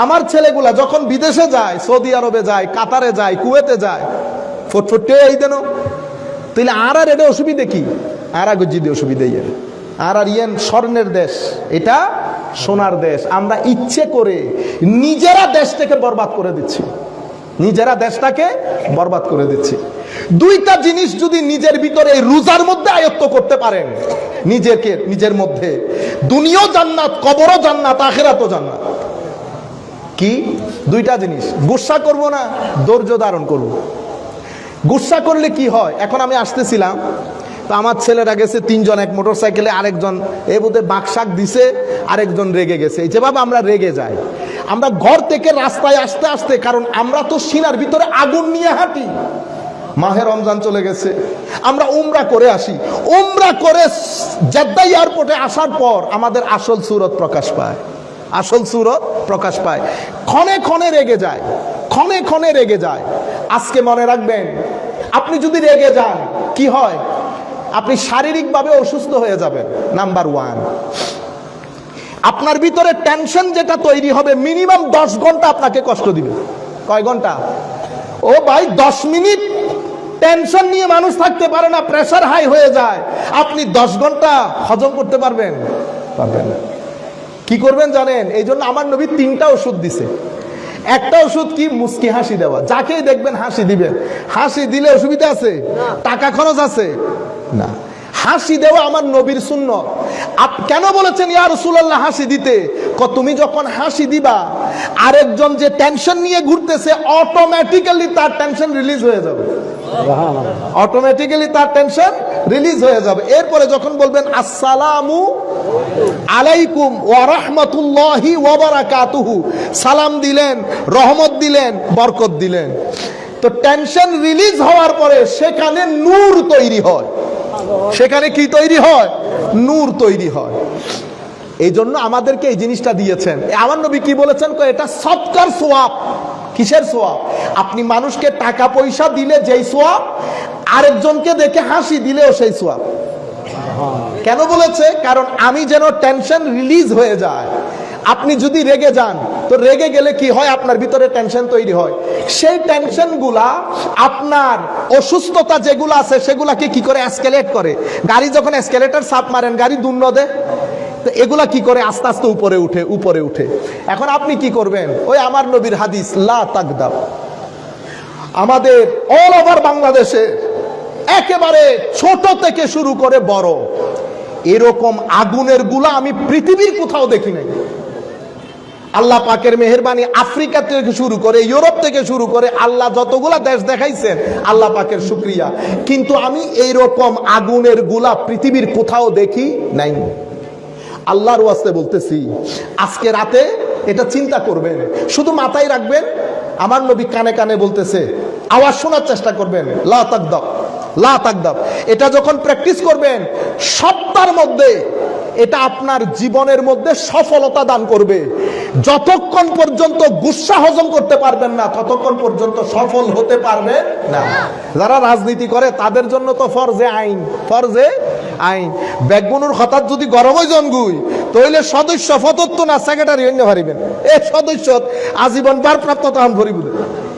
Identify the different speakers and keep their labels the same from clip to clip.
Speaker 1: আমার ছেলেগুলা যখন বিদেশে যায়, সৌদি আরবে যায়, কাতারে যায়, কুয়েতে যায়, ফটফটে এই দেন তাইলে আর এটা অসুবিধে কি? আর গজ্জিদি অসুবিধে আর ইয়েন স্বর্ণের দেশ, এটা সোনার দেশ। আমরা ইচ্ছে করে নিজেরা দেশটাকে বরবাদ করে দিচ্ছি, নিজেরা দেশটাকে বরবাদ করে দিচ্ছি। দুইটা জিনিস যদি নিজের ভিতরে রোজার মধ্যে আয়ত্ত করতে পারেন, নিজের মধ্যে, দুনিয়াও জান্নাত, কবরও জান্নাত, আখিরাতও জান্নাত। কি? দুইটা জিনিস। গুসা করব না, ধৈর্য ধারণ করব। গুসা করলে কি হয়? এখন আমি আসতেছিলাম, তো আমার ছেলেরা গেছে তিনজন এক মোটর সাইকেলে, আরেকজন এ বোধহয় বাকশাক দিছে, আরেকজন রেগে গেছে। এই যেভাবে আমরা রেগে যাই, আমরা ঘর থেকে রাস্তায় আসতে আসতে, কারণ আমরা তো সিনার ভিতরে আগুন নিয়ে হাঁটি। মাহে রমজান চলে গেছে, আমরা উমরা করে আসি, উমরা করে জেদ্দা এয়ারপোর্টে আসার পর আমাদের আসল সুরত প্রকাশ পায়, আসল সুরত প্রকাশ পায়। ক্ষণে ক্ষণে রেগে যায়, ক্ষণে ক্ষণে রেগে যায়। আজকে মনে রাখবেন, আপনি যদি রেগে যান কি হয়? আপনি শারীরিকভাবে অসুস্থ হয়ে যাবেন। নাম্বার ওয়ান, আপনার ভিতরে টেনশন যেটা তৈরি হবে, মিনিমাম 10 ঘন্টা আপনাকে কষ্ট দিবে। কয় ঘন্টা? ও ভাই, 10 মিনিট টেনশন নিয়ে মানুষ থাকতে পারে না, প্রেসার হাই হয়ে যায়। আপনি 10 ঘন্টা হজম করতে পারবেন? পারবেন না। কি করবেন জানেন? এই জন্য আমার নবী 3টা ওষুধ দিছে। একটা ওষুধ কি? মুস্কি হাসি দেওয়া। যাকেই দেখবেন হাসি দিবেন। হাসি দিলে অসুবিধা আছে? টাকা খরচ আছে না। হাসি দেওয়া আমার নবীর সুন্নত। কেন বলেছেন ইয়া রাসূলুল্লাহ হাসি দিতে? তুমি যখন হাসি দিবা, আরেকজন যে টেনশন নিয়ে ঘুরতেছে, অটোমেটিক্যালি তার টেনশন রিলিজ হয়ে যাবে, অটোমেটিক্যালি তার টেনশন রিলিজ হয়ে যাবে। এরপরে যখন বলবেন আসসালামু আলাইকুম ওয়া রাহমাতুল্লাহি ওয়া বারাকাতুহু, সালাম দিলেন, রহমত দিলেন, বরকত দিলেন, তো টেনশন রিলিজ হওয়ার পরে সেখানে নূর তৈরি হয়। সেখানে কি তৈরি হয়? নূর তৈরি হয়। এই জন্য আমাদেরকে এই জিনিসটা দিয়েছেন। আমার নবী কি বলেছেন? এটা সদকার সওয়াব। কিসের সওয়াব? আপনি মানুষকে টাকা পয়সা দিলে যেই সওয়াব, আরেকজনকে দেখে হাসি দিলেও সেই সওয়াব। কেন বলেছে? কারণ আমি যেন টেনশন রিলিজ হয়ে যায়। আপনি যদি রেগে যান, তো রেগে গেলে কি হয়? আপনার ভিতরে টেনশন তৈরি হয়। সেই টেনশন গুলা আপনার অসুস্থতা যেগুলো আছে সেগুলাকে কি করে এসকেলেট করে। গাড়ি যখন এসকেলেটর চাপ মারেন, গাড়ি দুর্ন দেয়, তো এগুলা কি করে? আস্তে আস্তে উপরে উঠে, উপরে উঠে। এখন আপনি কি করবেন? ওই আমার নবীর হাদিস, লা তাগদাব। আমাদের অল ওভার বাংলাদেশে একেবারে ছোট থেকে শুরু করে বড়, এরকম আগুনের গুলা আমি পৃথিবীর কোথাও দেখি নাই। আল্লাহ পাকের মেহেরবানি, আফ্রিকা থেকে শুরু করে, ইউরোপ থেকে শুরু করে, আল্লাহ যতগুলা দেশ দেখাইছেন, আল্লাহ পাকের শুকরিয়া। কিন্তু আমি এইরকম আগুনের গুলা পৃথিবীর কোথাও দেখি নাই। আল্লাহর ওয়াস্তে বলতেছি, আজকে রাতে এটা চিন্তা করবেন, শুধু মাথায় রাখবেন। আমার নবী কানে কানে বলতেছে, আওয়াজ শোনার চেষ্টা করবেন, লা তাগদাব, লা তাগদাব। এটা যখন প্র্যাকটিস করবেন সপ্তাহের মধ্যে, এটা আপনার জীবনের মধ্যে সফলতা দান করবে। যতক্ষণ পর্যন্ত গুসা হজম করতে পারবেন না, ততক্ষণ পর্যন্ত সফল হতে পারবেন না। যারা রাজনীতি করে তাদের জন্য তো ফরজে আইন, ফরজে আইন। বেগুনুর হঠাৎ যদি গরমই জনগুই, তাহলে সদস্য ফতত্ব না সেক্রেটারি অন্য হারিবেন। এই সদস্য আজীবন ভারপ্রাপ্ত তখন ভরিব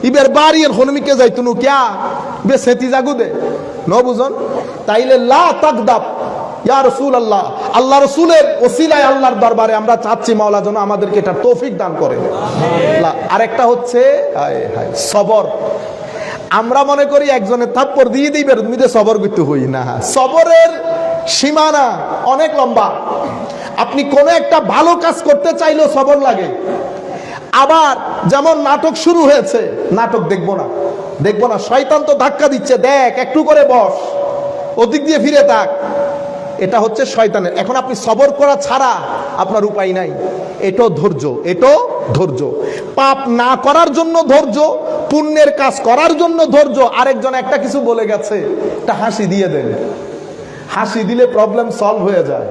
Speaker 1: ইবের বাড়ি এর হনুমিকে যাইতুনু ক্যা বে সেতি জাগু দে ন বুঝন। তাইলে লা তাগদাব ইয়া রাসূলুল্লাহ, আল্লাহ রাসূলের ওসিলায় আল্লাহর দরবারে আমরা চাচ্ছি মাওলা যেন আমাদেরকে এটা তৌফিক দান করেন। আরেকটা হচ্ছে সবর। আমরা মনে করি একজনের থাপ্পড় দিয়ে দিই বের তুমি সবর করতে হই না। সবরের সীমানা অনেক লম্বা। আপনি কোনো একটা ভালো কাজ করতে চাইলেও সবর লাগে। আবার যেমন নাটক শুরু হয়েছে, নাটক দেখবো না, দেখবো না, শয়তান তো ধাক্কা দিচ্ছে, দেখ একটু করে বস, ওদিক দিয়ে ফিরে থাক, এটা হচ্ছে শয়তানের। এখন আপনি সবর করা ছাড়া আপনার উপায় নাই। এটাও ধৈর্য, এটাও ধৈর্য। পাপ না করার জন্য ধৈর্য, পুণ্যের কাজ করার জন্য ধৈর্য। আরেকজন একটা কিছু বলে গেছে, একটা হাসি দিয়ে দেন, হাসি দিলে প্রবলেম সলভ হয়ে যায়।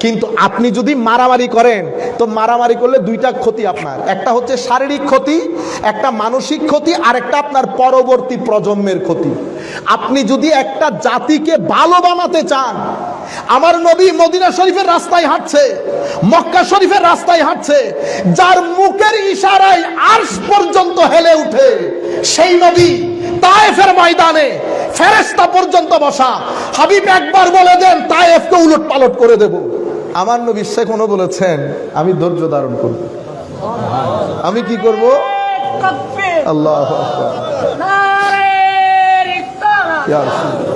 Speaker 1: কিন্তু আপনি যদি মারামারি করেন, তো মারামারি করলে দুইটা ক্ষতি আপনার, একটা হচ্ছে শারীরিক ক্ষতি, একটা মানসিক ক্ষতি, আর একটা আপনার পরবর্তী প্রজন্মের ক্ষতি। আপনি যদি একটা জাতিকে ভালো বানাতে চান, আমার নবী মদিনা শরীফের রাস্তায় হাঁটছে, মক্কা শরীফের রাস্তায় হাঁটছে, যার মুখের ইশারায় আরশ পর্যন্ত হেলে উঠে সেই নবী তায়েফের ময়দানে ফেরেশতা পর্যন্ত বসা। হাবিব একবার বলে দেন তায়েফকে উলট পালট করে দেব। আমার নবী সেখানে বলেছেন আমি ধৈর্য ধারণ করব। আমি কি করব? আল্লাহু আকবার। ইয়া রাসূলুল্লাহ।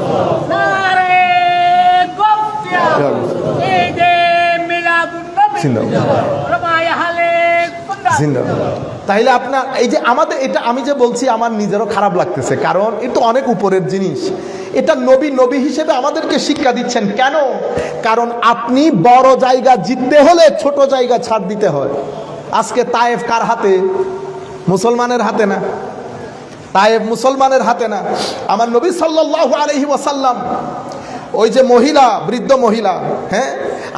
Speaker 1: তাইলে আপনার এই যে আমাদের এটা আমি যে বলছি আমার নিজেরও খারাপ লাগতেছে, কারণ এটা অনেক উপরের জিনিস। এটা নবী নবী হিসেবে আমাদেরকে শিক্ষা দিচ্ছেন। কেন? কারণ আপনি বড় জায়গা জিততে হলে ছোট জায়গা ছাড় দিতে হয়। আজকে তায়েফ কার হাতে? মুসলমানের হাতে না। তায়েফ মুসলমানের হাতে না। আমার নবী সাল্লাল্লাহু আলাইহি ওয়াসাল্লাম ওই যে মহিলা, বৃদ্ধ মহিলা, হ্যাঁ,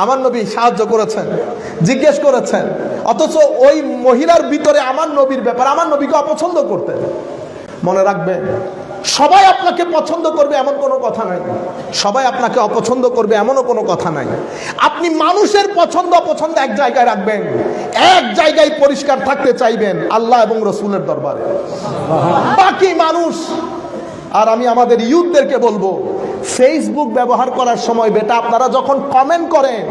Speaker 1: আমার নবী সাহায্য করেছেন, জিজ্ঞেস করেছেন, অথচ ওই মহিলার ভিতরে আমার নবীর ব্যাপার, আমার নবীকে অপছন্দ করতেন। মনে রাখবেন, সবাই আপনাকে পছন্দ করবে এমন কোনো কথা নাই, সবাই আপনাকে অপছন্দ করবে এমনও কোনো কথা নাই। আপনি মানুষের পছন্দ অপছন্দ এক জায়গায় রাখবেন, এক জায়গায় পরিষ্কার থাকতে চাইবেন আল্লাহ এবং রসুলের দরবারে। বাকি মানুষ। আর আমি আমাদের ইউথদেরকে বলবো, ফেসবুক ব্যবহার করার সময় বেটা আপনারা যখন কমেন্ট করেন,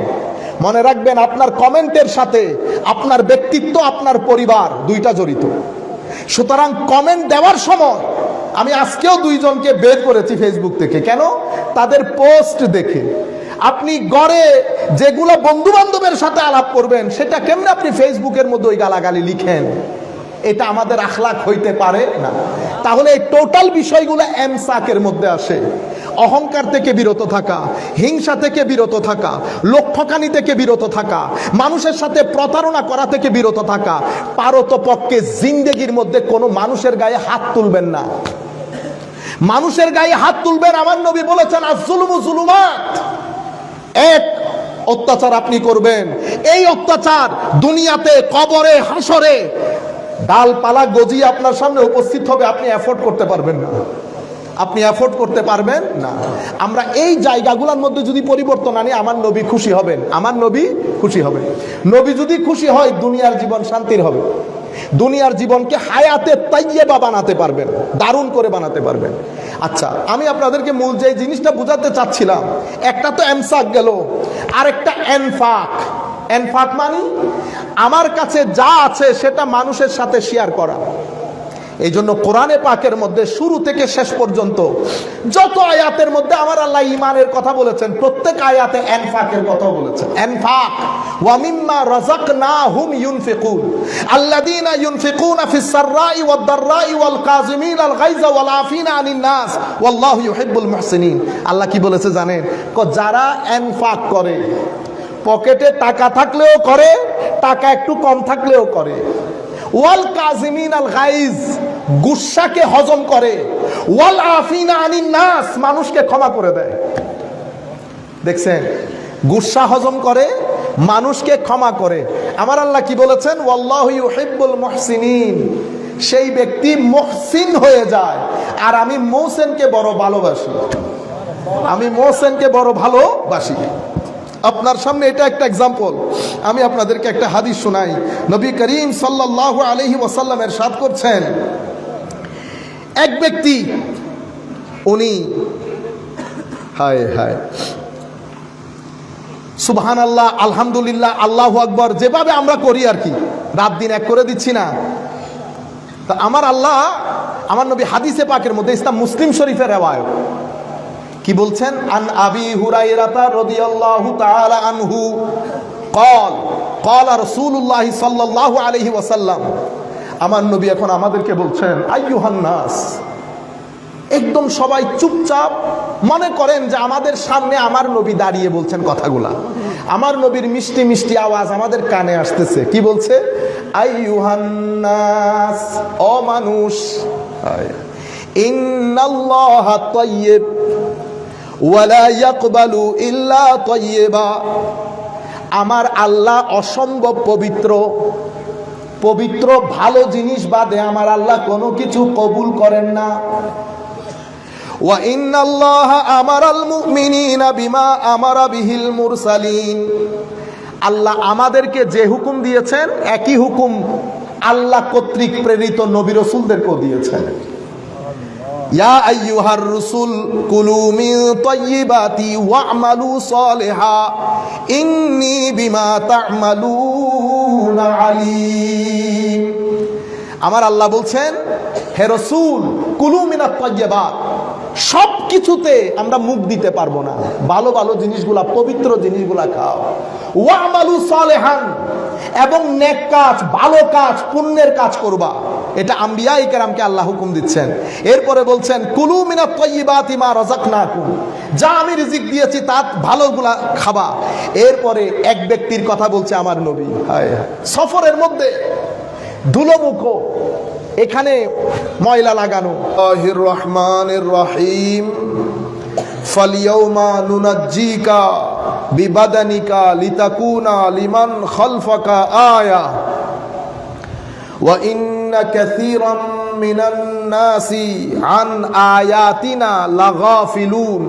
Speaker 1: মনে রাখবেন আপনার কমেন্টের সাথে আপনার ব্যক্তিত্ব, আপনার পরিবার দুইটা জড়িত। সুতরাং কমেন্ট দেওয়ার সময় আমি আজকেও দুইজনকে বের করেছি ফেসবুক থেকে। কেন? তাদের পোস্ট দেখে। আপনি গড়ে যেগুলো বন্ধু বান্ধবের সাথে আলাপ করবেন সেটা কেমনে আপনি ফেসবুকের মধ্যে ওই গালাগালি লিখেন? এটা আমাদের আখলাক হইতে পারে না। তাহলে এই টোটাল বিষয়গুলো এমসাকের মধ্যে আসে। অহংকার থেকে বিরত থাকা, হিংসা থেকে বিরত থাকা, লোকঠকানি থেকে বিরত থাকা, মানুষের সাথে প্রতারণা করা থেকে বিরত থাকা। পারতপক্ষে জিন্দেগির মধ্যে কোনো মানুষের গায়ে হাত তুলবেন না। মানুষের গায়ে হাত তুলবেন, আমার নবী বলেছেন আজ-জুলুমু জুলুমাত। এক অত্যাচার আপনি করবেন, এই অত্যাচার দুনিয়াতে, কবরে, হাসরে ডালপালা গজিয়ে আপনার সামনে উপস্থিত হবে, আপনি এফোর্ড করতে পারবেন না, আপনি এফোর্ড করতে পারবেন না। আমরা এই জায়গাগুলোর মধ্যে যদি পরিবর্তন আনি, আমার নবী খুশি হবেন, আমার নবী খুশি হবেন। নবী যদি খুশি হয় দুনিয়ার জীবন শান্তির হবে, দুনিয়ার জীবনকে হায়াতে তাইয়্যিবা বানাতে পারবেন, দারুণ করে বানাতে পারবেন। আচ্ছা, আমি আপনাদেরকে মূল যে জিনিসটা বোঝাতে চাচ্ছিলাম, একটা তো এমসাক গেল, আরেকটা এনফাক। এনফাক মানে আমার কাছে যা আছে সেটা মানুষের সাথে শেয়ার করা। এই জন্য কোরআনে পাকের মধ্যে শুরু থেকে শেষ পর্যন্ত যত আয়াতের মধ্যে আমার আল্লাহ ঈমানের কথা বলেছেন, প্রত্যেক আয়াতে এনফাকের কথা বলেছেন। এনফাক ওয়া মিম্মা রাযাকনাহুম ইউনফিকুন আল্লাযীনা ইউনফিকুনা ফিস সাররাই ওয়াদ দাররাই ওয়াল কাযিমিনাল গায়যা ওয়াল আফিনা আনিন নাস ওয়াল্লাহু ইউহিব্বুল মুহসিনিন। আল্লাহ কি বলেছে জানেন? যারা এনফাক করে, পকেটে টাকা থাকলেও করে, টাকা একটু কম থাকলেও করে, ওয়াল কাযিমিনাল গায়জ গুসাকে হজম করে, ওয়াল আফিনা আনিন নাস মানুষকে ক্ষমা করে দেয়। দেখছেন, গুসা হজম করে, মানুষকে ক্ষমা করে। আমার আল্লাহ কি বলেছেন? ওয়াল্লাহু ইউহিব্বুল মুহসিনিন। সেই ব্যক্তি মুহসিন হয়ে যায়। আর আমি মুহসিনকে বড় ভালোবাসি, আমি মুহসিনকে বড় ভালোবাসি। আপনার সামনে এটা একটা এক্সাম্পল। আমি আপনাদেরকে একটা হাদিস শোনাই। নবী করিম সাল্লাল্লাহু আলাইহি ওয়াসাল্লাম ইরশাদ করছেন, এক ব্যক্তি, উনি হায় হায় সুবহানাল্লাহ, আলহামদুলিল্লাহ, আল্লাহু আকবার, যেভাবে আমরা করি আর কি, রাত দিন এক করে দিচ্ছি না। তা আমার আল্লাহ, আমার নবী হাদিসে পাকের মধ্যে, ইসলাম মুসলিম শরীফের রিওয়ায়াত, কি বলছেন? আন আবি হুরায়রা রাদিয়াল্লাহু তাআলা আনহু قال قال রাসূলুল্লাহ সাল্লাল্লাহু আলাইহি ওয়াসাল্লাম। আমার নবী এখন আমাদেরকে বলছেন, আইয়ুহান নাস, একদম সবাই চুপচাপ, মনে করেন যে আমাদের সামনে আমার নবী দাঁড়িয়ে বলছেন কথাগুলা। আমার নবীর মিষ্টি মিষ্টি আওয়াজ আমাদের কানে আসতেছে। কি বলছে? আইয়ুহান নাস, ও মানুষ, ইন্নাল্লাহা তাইয়্যিব ওয়ালা ইয়াকবালু ইল্লা তাইয়্যিবা। আমার আল্লাহ অসম্ভব পবিত্র, পবিত্র ভালো জিনিস বাদে আমার আল্লাহ কোনো কিছু কবুল করেন না। ওয়া ইন্নাল্লাহা আমারাল মুমিনিনা বিমা আমারা বিহিল মুরসালিন। আল্লাহ আমাদেরকে যে হুকুম দিয়েছেন একই হুকুম আল্লাহ কর্তৃক প্রেরিত নবী রাসূলদেরকেও দিয়েছেন। ইয়া আইয়ুহার রাসূল কুলু মিন তাইয়্যিবাতি ওয়া'মালু সালিহা ইন্নী বিমা তা'মালুনা আলীম। আমার আল্লাহ বলছেন, হে রাসূল, কুলু মিনাত তাইয়্যিবাত, সব কিছুতে আমরা মুখ দিতে পারবো না, ভালো ভালো জিনিসগুলা, পবিত্র জিনিসগুলা খাও। ওয়া'মালু সালিহান, এবং নেক কাজ, ভালো কাজ, পুণ্যের কাজ করবা। এটা আম্বিয়া ইকরামকে আল্লাহ হুকুম দিচ্ছেন। এরপরে বলছেন কুলু মিনাত তাইয়্যিবাতি মা রাযাকনাকুম, যা আমি রিজিক দিয়েছি তা ভালোগুলা খাবা। এরপরে এক ব্যক্তির কথা বলছে আমার নবী, হায় হায়, সফরের মধ্যে ধুলোমুখ, এখানে ময়লা লাগানো। আল্লাহির রহমানির রহিম, ফালইয়াউমা নুনাজ্জিকা বিবাদানিকা লিতাকুনা লিমান খালফাকা আয়া ওয়া ইন্না কাসীরাম মিনান নাসি আন আয়াতিনা লাগাফিলুন।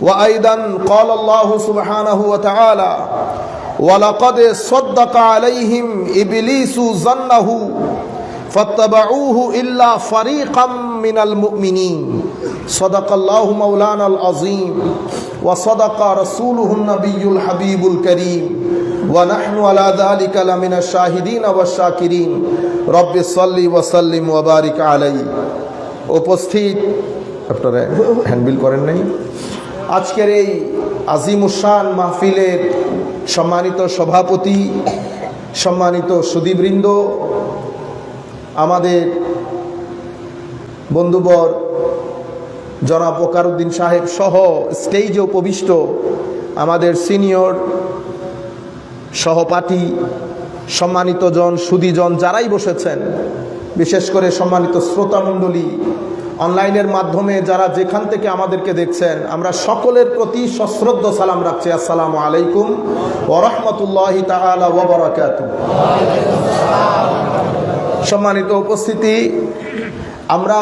Speaker 1: ওয়া আইদান ক্বালা আল্লাহু সুবহানাহু ওয়া তাআলা ওয়া লাকাদ সাদ্দাকা আলাইহিম ইবলিসু যান্নাহু ফাত্তাবাউহু ইল্লা ফারীকাম মিনাল মুমিনিন। সাদাকাল্লাহু মাওলানাল আযীম ওয়া সাদাকা রাসূলুহুন নাবিয়্যুল হাবিবুল কারীম ওয়া নাহনু আলা যালিকা লামিনাশ শাহিদিন ওয়াশ শাকিরিন। রব্বি সাল্লি ওয়া সাল্লিম ওয়া বারিক আলাইহি। উপস্থিত, আপনারা হ্যান্ডবিল করেন নাই, আজকের এই আজিমুশান মাহফিলের সম্মানিত সভাপতি, সম্মানিত সুধীবৃন্দ, আমাদের বন্ধুবর জনাব ওকারউদ্দিন সাহেব সহ স্টেজে উপবিষ্ট আমাদের সিনিয়র সহপাঠী, সম্মানিত জন, সুধীজন যারাই বসেছেন, বিশেষ করে সম্মানিত শ্রোতামণ্ডলী, অনলাইনের মাধ্যমে যারা যেখান থেকে আমাদেরকে দেখছেন, আমরা সকলের প্রতি সশ্রদ্ধ সালাম রাখছি। আসসালামু আলাইকুম ওয়া রাহমাতুল্লাহি তাআলা ওয়া বারাকাতুহু। সম্মানিত উপস্থিতি, আমরা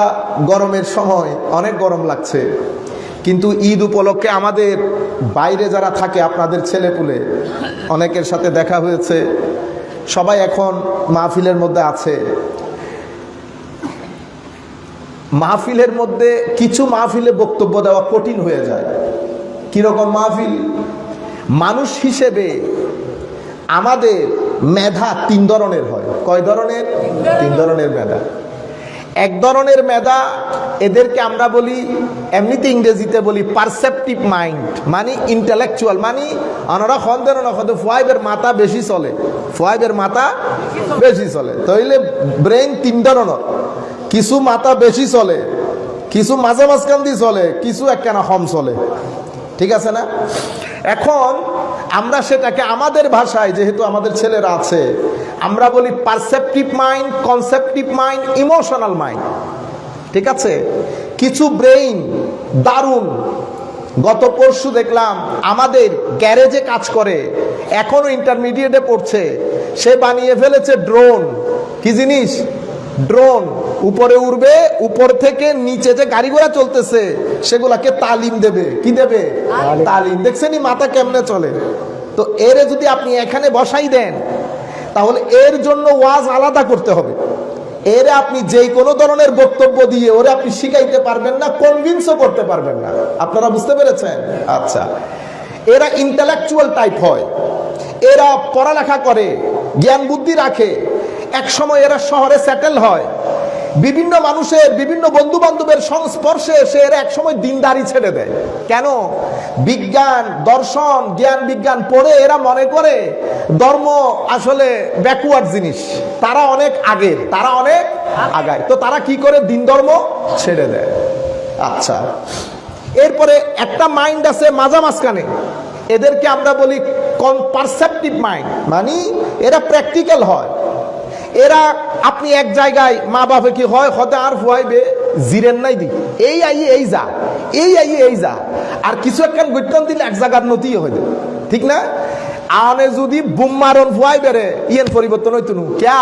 Speaker 1: গরমের সময় অনেক গরম লাগছে, কিন্তু ঈদ উপলক্ষে আমাদের বাইরে যারা থাকে, আপনাদের ছেলেপুলে অনেকের সাথে দেখা হয়েছে, সবাই এখন মাহফিলের মধ্যে আছে। মাহফিলের মধ্যে কিছু মাহফিলে বক্তব্য দেওয়া কঠিন হয়ে যায়। কিরকম মাহফিল? মানুষ হিসেবে আমাদের মেধা তিন ধরনের হয়। কয় ধরনের? তিন ধরনের মেধা। এক ধরনের মেধা, এদেরকে আমরা বলি, এমনিতে ইংরেজিতে বলি পারসেপটিভ মাইন্ড, মানে ইন্টেলেকচুয়াল, মানে অনরা খন্দের ফোয়াইবের মাথা বেশি চলে, ফোয়াইবের মাথা বেশি চলে। তাইলে ব্রেইন তিন ধরনের, কিছু মাথা বেশি চলে, কিছু মাঝে মাঝখান দিয়ে চলে, কিছু একখানা কম চলে, ঠিক আছে না? এখন আমরা সেটাকে আমাদের ভাষায়, যেহেতু আমাদের ছেলেরা আছে, আমরা বলি perceptive mind, কনসেপটিভ mind, emotional mind, ঠিক আছে? কিছু ব্রেইন দারুণ। গত পরশু দেখলাম আমাদের গ্যারেজে কাজ করে, এখনো ইন্টারমিডিয়েটে পড়ছে, সে বানিয়ে ফেলেছে ড্রোন। কি জিনিস? ড্রোন। উপরে উড়বে, উপর থেকে নিচে যে গাড়ি ঘোড়া চলতেছে সেগুলাকে তালিম দেবে। কি দেবে? তালিম। দেখছেনি মাথা কেমনে চলে? তো এরে যদি আপনি এখানে বসাই দেন, তাহলে এর জন্য ওয়াজ আলাদা করতে হবে। এরে আপনি যে কোনো ধরনের বক্তব্য দিয়ে ওরে আপনি শিখাইতে পারবেন না, কনভিন্সও করতে পারবেন না। আপনারা বুঝতে পেরেছেন? আচ্ছা, এরা ইন্টেলেকচুয়াল টাইপ হয়, এরা পড়ালেখা করে, জ্ঞান বুদ্ধি রাখে, এক সময় এরা শহরে সেটেল হয়, বিভিন্ন মানুষের, বিভিন্ন বন্ধু বান্ধবের সংস্পর্শে এসে এরা এক সময় দিনদারি ছেড়ে দেয়। কেন? বিজ্ঞান, দর্শন, জ্ঞান বিজ্ঞান পড়ে এরা মনে করে ধর্ম আসলে ব্যাকওয়ার্ড জিনিস, তারা অনেক আগের, তারা অনেক আগায়। তো তারা কি করে? দিন ধর্ম ছেড়ে দেয়। আচ্ছা, এরপরে একটা মাইন্ড আছে মাঝামাঝখানে, এদেরকে আমরা বলি পারসেপটিভ মাইন্ড, মানে এরা প্র্যাকটিক্যাল হয়। এরা আপনি এক জায়গায়, মা বাপে কি হয়, হতে আর ফুয়াইবে জিরেন নাই দি, এই আইয়ে এই যা, এই আইয়ে এই যা, আর কিছু একখান গৈটন দিলে এক জায়গার নতি হয়ে যায়, ঠিক না? আনে যদি বুম মারন ফুয়াই বেড়ে, ইয়েন পরিবর্তন হইতো নু। ক্যা?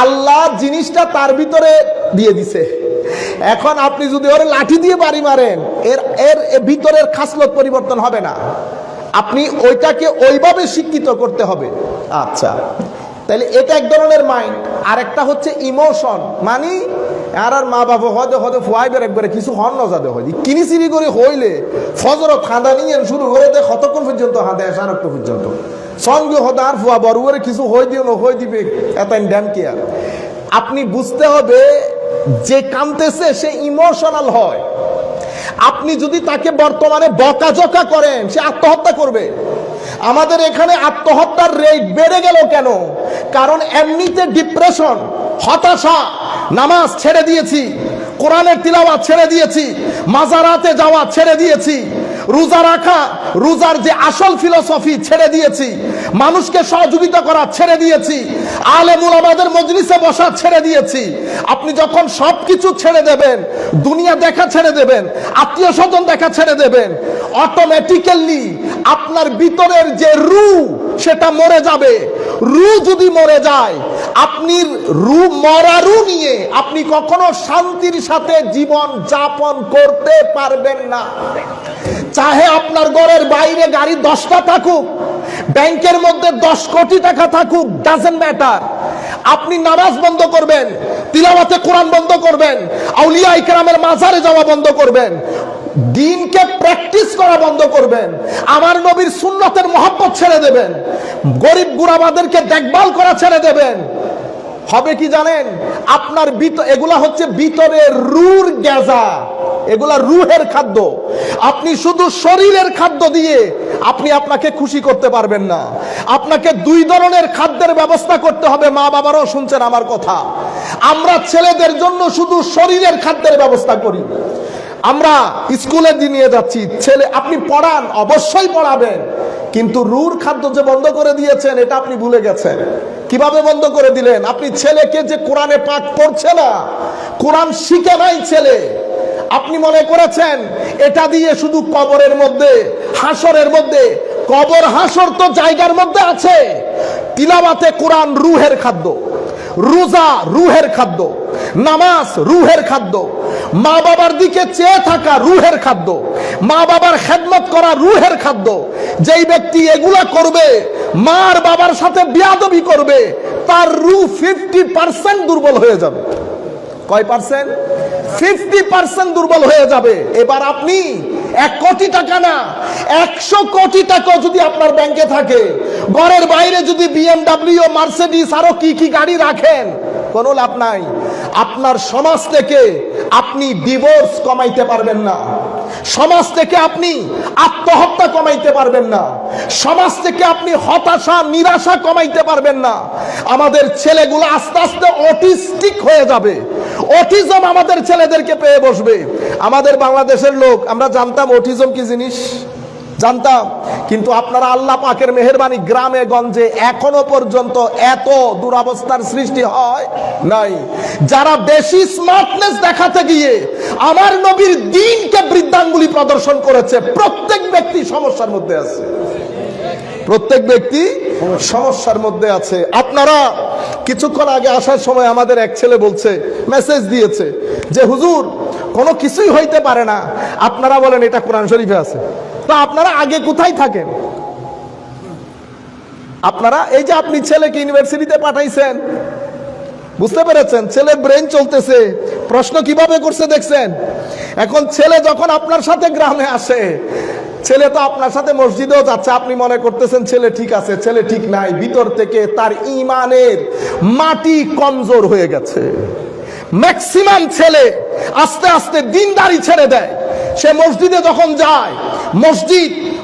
Speaker 1: আল্লাহ জিনিসটা তার ভিতরে দিয়ে দিছে, এখন আপনি যদি ওর লাঠি দিয়ে বাড়ি মারেন, এর এর ভিতরের খাসলত পরিবর্তন হবে না। আপনি ওইটাকে ওইভাবে শিক্ষিত করতে হবে। আচ্ছা, তাহলে এটা এক ধরনের মাইন্ড। আর একটা হচ্ছে ইমোশন, মানে আর মা বাবা হয়তো হয়তো ফুয়াইবের একবারে কিছু হন না যাতে হয় কিনিচিরি করে হইলে ফজরত খাঁদা নিয়ে শুরু করে দেয় কতক্ষণ পর্যন্ত হাঁদে সারাক্ষণ পর্যন্ত সঙ্গে হতে আর ফুয়া বড় করে কিছু হয়ে দিও না হয়ে দিবে এত ড্যাম কেয়ার। আপনি বুঝতে হবে যে কাঁদতেছে সে ইমোশনাল হয়। আপনি যদি তাকে বর্তমানে বকাঝকা করেন, সে আত্মহত্যা করবে। আমাদের এখানে আত্মহত্যার রেট বেড়ে গেল কেন? কারণ এমনিতে ডিপ্রেশন, হতাশা, নামাজ ছেড়ে দিয়েছি, কোরআনের তিলাওয়াত ছেড়ে দিয়েছি, মাজারাতে যাওয়া ছেড়ে দিয়েছি, রোজা রাখা, রোজার যে আসল ফিলোসফি ছেড়ে দিয়েছি, মানুষকে সহযোগিতা করা ছেড়ে দিয়েছি, আলেম উলামাদের মজলিসে বসা ছেড়ে দিয়েছি। আপনি যখন সবকিছু ছেড়ে দেবেন, দুনিয়া দেখা ছেড়ে দেবেন, আত্মীয় স্বজন দেখা ছেড়ে দেবেন, অটোমেটিক্যালি আপনার ভিতরের যে রূহ সেটা মরে যাবে। রূহ যদি মরে যায়, আপনি মরা রূহ নিয়ে আপনি কখনো শান্তির সাথে জীবন যাপন করতে পারবেন না। চাহে আপনার ঘরের বাইরে গাড়ি 10টা থাকুক, ব্যাংকের মধ্যে 10 কোটি টাকা থাকুক, ডাজন্ট ম্যাটার। আপনি নামাজ বন্ধ করবেন, তিলাওয়াতে কোরআন বন্ধ করবেন, আউলিয়া ইকরামের মাজারে যাওয়া বন্ধ করবেন, দিনকে প্র্যাকটিস করা বন্ধ করবেন, আমার নবীর সুন্নতের মহব্বত ছেড়ে দেবেন, গরিব গুরাবাদেরকে দেখভাল করা ছেড়ে দেবেন। হবে কি জানেন? আপনার এগুলা হচ্ছে ভিতরের রুর গেজা, এগুলা রুহের খাদ্য। আপনি শুধু শরীরের খাদ্য দিয়ে আপনি আপনাকে খুশি করতে পারবেন না। আপনাকে 2 ধরনের খাদ্যের ব্যবস্থা করতে হবে। মা বাবারাও শুনছেন আমার কথা। আমরা ছেলেদের জন্য শুধু শরীরের খাদ্যের ব্যবস্থা করি। আমরা স্কুলে নিয়ে যাচ্ছি, ছেলে আপনি পড়ান, অবশ্যই পড়াবেন, কিন্তু রুর খাদ্য যে বন্ধ করে দিয়েছেন এটা আপনি ভুলে গেছেন। কিভাবে বন্ধ করে দিলেন? আপনি ছেলেকে যে কোরআনে পাঠ পড়ছে না, কোরআন শিখে নাই ছেলে, আপনি মনে করেছেন এটা দিয়ে শুধু কবরের মধ্যে, হাসরের মধ্যে, কবর হাসর তো জায়গার মধ্যে আছে। তিলাওয়াতে কোরআন রুহের খাদ্য, রোজা রুহের খাদ্য, নামাজ রুহের খাদ্য, মা বাবার দিকে চেয়ে থাকা রুহের খাদ্য, মা বাবার খেদমত করা রুহের খাদ্য। যেই ব্যক্তি এগুলা করবে, মার বাবার সাথে বিয়াদবি করবে, তার রুহ 50% দুর্বল হয়ে যাবে। কয় পার্সেন্ট? 50% দুর্বল হয়ে যাবে। এবার আপনি 1 কোটি টাকা না, 100 কোটি টাকা যদি আপনার ব্যাংকে থাকে, ঘরের বাইরে যদি BMW, মার্সিডিজ আরো কি কি গাড়ি রাখেন, কোনো লাভ নাই। আপনার সমাজ থেকে আপনি ডিভোর্স কমাইতে পারবেন না, সমাজ থেকে আপনি আত্মহত্যা কমাইতে পারবেন না, সমাজ থেকে আপনি হতাশা নিরাশা কমাইতে পারবেন না। আমাদের ছেলেগুলো আস্তে আস্তে অটিস্টিক হয়ে যাবে, অটিজম আমাদের ছেলেদেরকে পেয়ে বসবে। আমাদের বাংলাদেশের লোক, আমরা জানতাম অটিজম কি জিনিস, জানতাম, কিন্তু আপনারা আল্লাহ পাকের মেহেরবানি গ্রামে গঞ্জে এখনো পর্যন্ত এত দুরবস্থার সৃষ্টি হয় নাই। যারা বেশি স্মার্টনেস দেখাতে গিয়ে আমার নবীর দ্বীনকে বৃদ্ধাঙ্গুলি প্রদর্শন করেছে, প্রত্যেক ব্যক্তি সমস্যার মধ্যে আছে, প্রত্যেক ব্যক্তি সমস্যার মধ্যে আছে। আপনারা কিছুক্ষণ আগে আসার সময় আমাদের এক ছেলে বলছে, মেসেজ দিয়েছে যে হুজুর কোনো কিছুই হইতে পারে না, আপনারা বলেন এটা কোরআন শরীফে আছে। তো আপনারা আগে কোথায় থাকেন? আপনারা এই যে আপনি ছেলেকে ইউনিভার্সিটিতে পাঠাইছেন, বুঝতে পেরেছেন ছেলের ব্রেন চলতেছে, প্রশ্ন কিভাবে করছে দেখছেন। এখন ছেলে যখন আপনার সাথে গ্রামে আসে, ছেলে তো আপনার সাথে মসজিদেও যাচ্ছে, আপনি মনে করতেছেন ছেলে ঠিক আছে, ছেলে ঠিক নাই। ভিতর থেকে তার ঈমানের মাটি কমজোর হয়ে গেছে। ম্যাক্সিমাম ছেলে আস্তে আস্তে দিনদারি ছেড়ে দেয়। সে মসজিদে যখন যায়,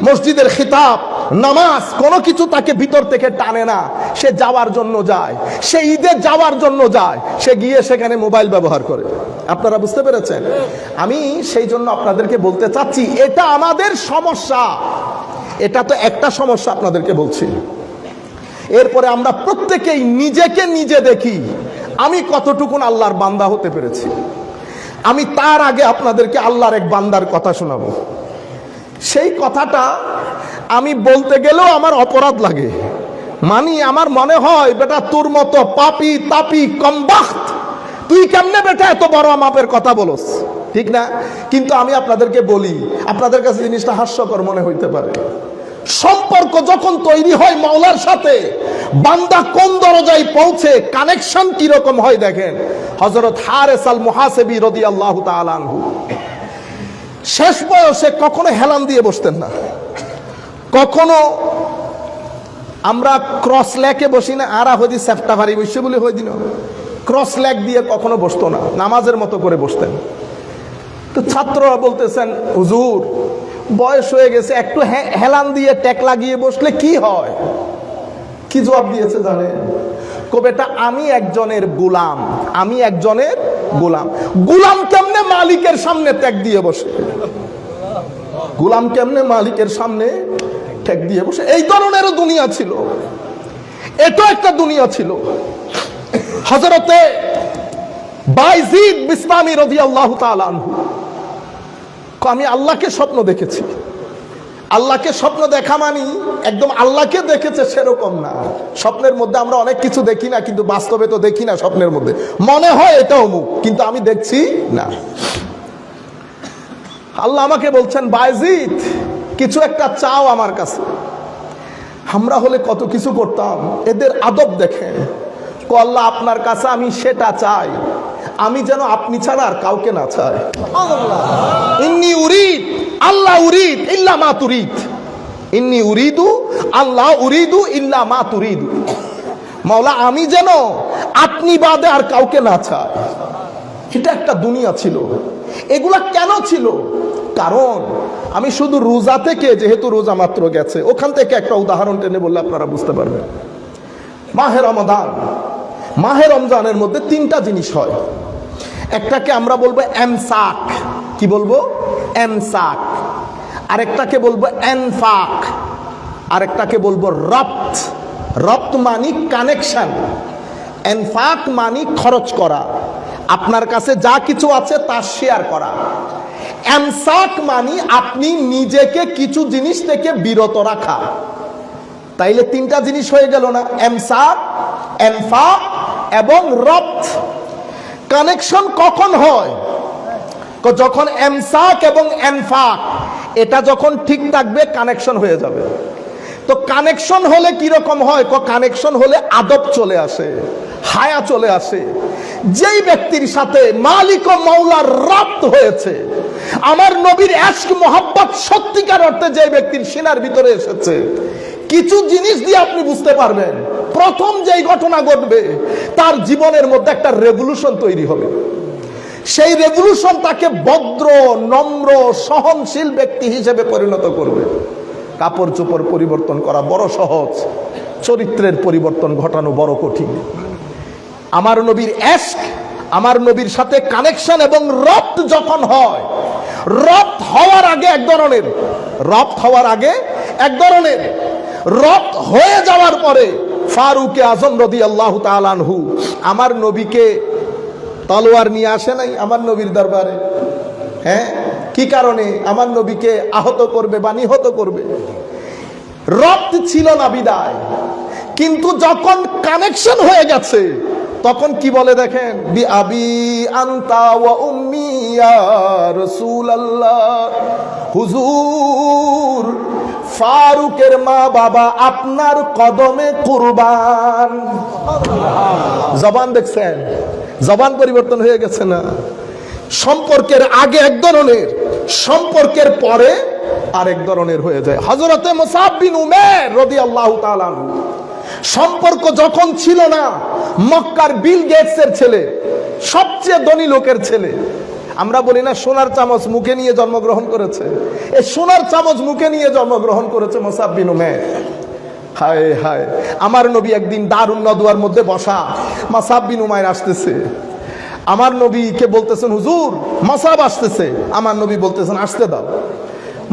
Speaker 1: মসজিদের খিতাব, নামাজ, কোনো কিছু তাকে ভিতর থেকে টানে না। সে যাওয়ার জন্য যায়, সে ঈদে যাওয়ার জন্য যায়, সে গিয়ে সেখানে মোবাইল ব্যবহার করে। আপনারা বুঝতে পেরেছেন? আমি সেই জন্য আপনাদেরকে বলতে চাচ্ছি, এটা আমাদের সমস্যা। এটা তো একটা সমস্যা আপনাদেরকে বলছি। এরপরে আমরা প্রত্যেকেই নিজেকে নিজে দেখি, আমি কতটুকুন আল্লাহর বান্দা হতে পেরেছি। আমি তার আগে আপনাদেরকে আল্লাহর এক বান্দার কথা শোনাবো। সেই কথাটা আমি বলতে গেলেও আমার অপরাধ লাগে, মানে আমার মনে হয় বেটা তোর মতো পাপি তাপি কমবাখত তুই কেমনে বেটা এত বড় মাপের কথা বলস, ঠিক না? কিন্তু আমি আপনাদেরকে বলি, আপনাদের কাছে জিনিসটা হাস্যকর মনে হইতে পারে, সম্পর্ক যখন তৈরি হয় মাওলার সাথে, বান্দা কোন দরজায় পৌঁছে, কানেকশন কি রকম হয় দেখেন। হযরত হারেস আল মুহাসিবি রাদিয়াল্লাহু তাআলা আনহু শেষ বয়সে কখনো হেলান দিয়ে বসতেন না, কখনো আমরা ক্রস লেকে বসি না, আর হদি সেফটা ভারী বসে বলে হই দিন, ক্রস লেগ দিয়ে কখনো বসতো না, নামাজের মতো করে বসতেন। তো ছাত্ররা বলতেছেন, হুজুর বয়স হয়ে গেছে, একটু হেলান দিয়ে টেক লাগিয়ে বসলে কি হয়? কি জবাব দিয়েছে জানেন? বেটা আমি একজনের গোলাম, আমি একজনের গোলাম। গোলাম কেমনে মালিকের সামনে ত্যাগ দিয়ে বসে? গোলাম কেমনে মালিকের সামনে ত্যাগ দিয়ে বসে? এই ধরনেরও দুনিয়া ছিল, এটা একটা দুনিয়া ছিল। হযরতে বাইজিদ বিসতামি রাদিয়াল্লাহু তাআলা আনহু, আমি আল্লাহকে স্বপ্ন দেখেছি। আল্লাহকে স্বপ্ন দেখা মানি একদম আল্লাহকে দেখেছে সেরকম না। স্বপ্নের মধ্যে আমরা অনেক কিছু দেখি না, কিন্তু বাস্তবে তো দেখি না। স্বপ্নের মধ্যে মনে হয় এটা অমুক, কিন্তু আমি দেখছি না। আল্লাহ আমাকে বলছেন, বাইজিদ কিছু একটা চাও আমার কাছে। আমরা হলে কত কিছু করতাম, এদের আদব দেখেন। আল্লাহ আপনার কাছে আমি সেটা চাই, আমি যেন আপনি ছাড়া আর কাউকে না চাই। ইন্নী উরিদ আল্লাহ উরিদ ইল্লা মা তুরিদ, ইন্নী উরিদু আল্লাহ উরিদু ইল্লা মা তুরিদু। মাওলা আমি যেন আপনি বাদে আর কাউকে না চাই। এটা একটা দুনিয়া ছিল। এগুলা কেন ছিল? কারণ আমি শুধু রোজা থেকে, যেহেতু রোজা মাত্র গেছে, ওখান থেকে একটা উদাহরণ টেনে বললে আপনারা বুঝতে পারবেন। মাহে রমাদান, মাহে রমজানের মধ্যে তিনটা জিনিস হয়। একটাকে আমরা বলবো এমসাক, কি বলবো? এমসাক। আরেকটাকে বলবো এনফাক, আরেকটাকে বলবো রপ্ত। রপ্ত মানি কানেকশন, এনফাক মানি খরচ করা, আপনার কাছে যা কিছু আছে তা শেয়ার করা। এমসাক মানি আপনি নিজেকে কিছু জিনিস থেকে বিরত রাখা। তাইলে তিনটা জিনিস হয়ে গেল না? এমসাক, এনফাক এবং রপ্ত। কানেকশন কখন হয়? যখন এমসাক এবং এনফাক এটা যখন ঠিক থাকবে কানেকশন হয়ে যাবে। তো কানেকশন হলে কি রকম হয়? কানেকশন হলে আদব চলে আসে, হায়া চলে আসে। যেই ব্যক্তির সাথে মালিক ও মাওলার রপ্ত হয়েছে, আমার নবীর ইশক মোহাব্বত সত্যিকার অর্থে যে ব্যক্তির সিনার ভিতরে এসেছে, কিছু জিনিস দিয়ে আপনি বুঝতে পারবেন প্রথম যেই ঘটনা ঘটবে তার জীবনের মধ্যে একটা রেভলিউশন তৈরি হবে। সেই রেভলিউশন তাকে ভদ্র, নম্র, সহনশীল ব্যক্তি হিসেবে পরিণত করবে। কাপড় চোপড় পরিবর্তন করা বড় সহজ, চরিত্রের পরিবর্তন ঘটানো বড় কঠিন। আমার নবীর ইশক, আমার নবীর সাথে কানেকশন এবং রপ্ত যখন হয়, রপ্ত হওয়ার আগে এক ধরনের, রপ্ত হওয়ার আগে এক ধরনের, রপ্ত হয়ে যাওয়ার পরে ফারুকে আজম রাদিয়াল্লাহু তাআলা আনহু আমার নবীকে তলোয়ার নিয়ে আসে নাই আমার নবীর দরবারে। হ্যাঁ, কি কারণে? আমার নবীকে আহত করবে বা নিহত করবে। রপ্ত ছিল না বিদায়, কিন্তু যখন কানেকশন হয়ে গেছে তখন কি বলে দেখেন, বি আবি আনতা ওয়া উম্মি ইয়া রাসূলুল্লাহ, হুজুর ফারুকের মা বাবা আপনার কদমে কুরবান। জবান দেখছেন, জবান পরিবর্তন হয়ে গেছে না? সম্পর্কের আগে এক ধরনের, সম্পর্কের পরে আরেক ধরনের হয়ে যায়। হযরতে মুসআব বিন উমাইর রাদিয়াল্লাহু তাআলা আনহু, সম্পর্ক যখন ছিল না, মক্কার বিল গেটসের ছেলে, সবচেয়ে ধনী লোকের ছেলে, আমরা বলি না সোনার চামচ মুখে নিয়ে জন্মগ্রহণ করেছে, এই সোনার চামচ মুখে নিয়ে জন্মগ্রহণ করেছে মুসআব বিন উমাইর। হায় হায়, আমার নবী একদিন দারুন নদওয়ার মধ্যে বসা, মুসআব বিন উমাইর আসতেছে, আমার নবীকে বলতেছেন, হুজুর মুসআব আসতেছে। আমার নবী বলতেছেন, আসতে দাও।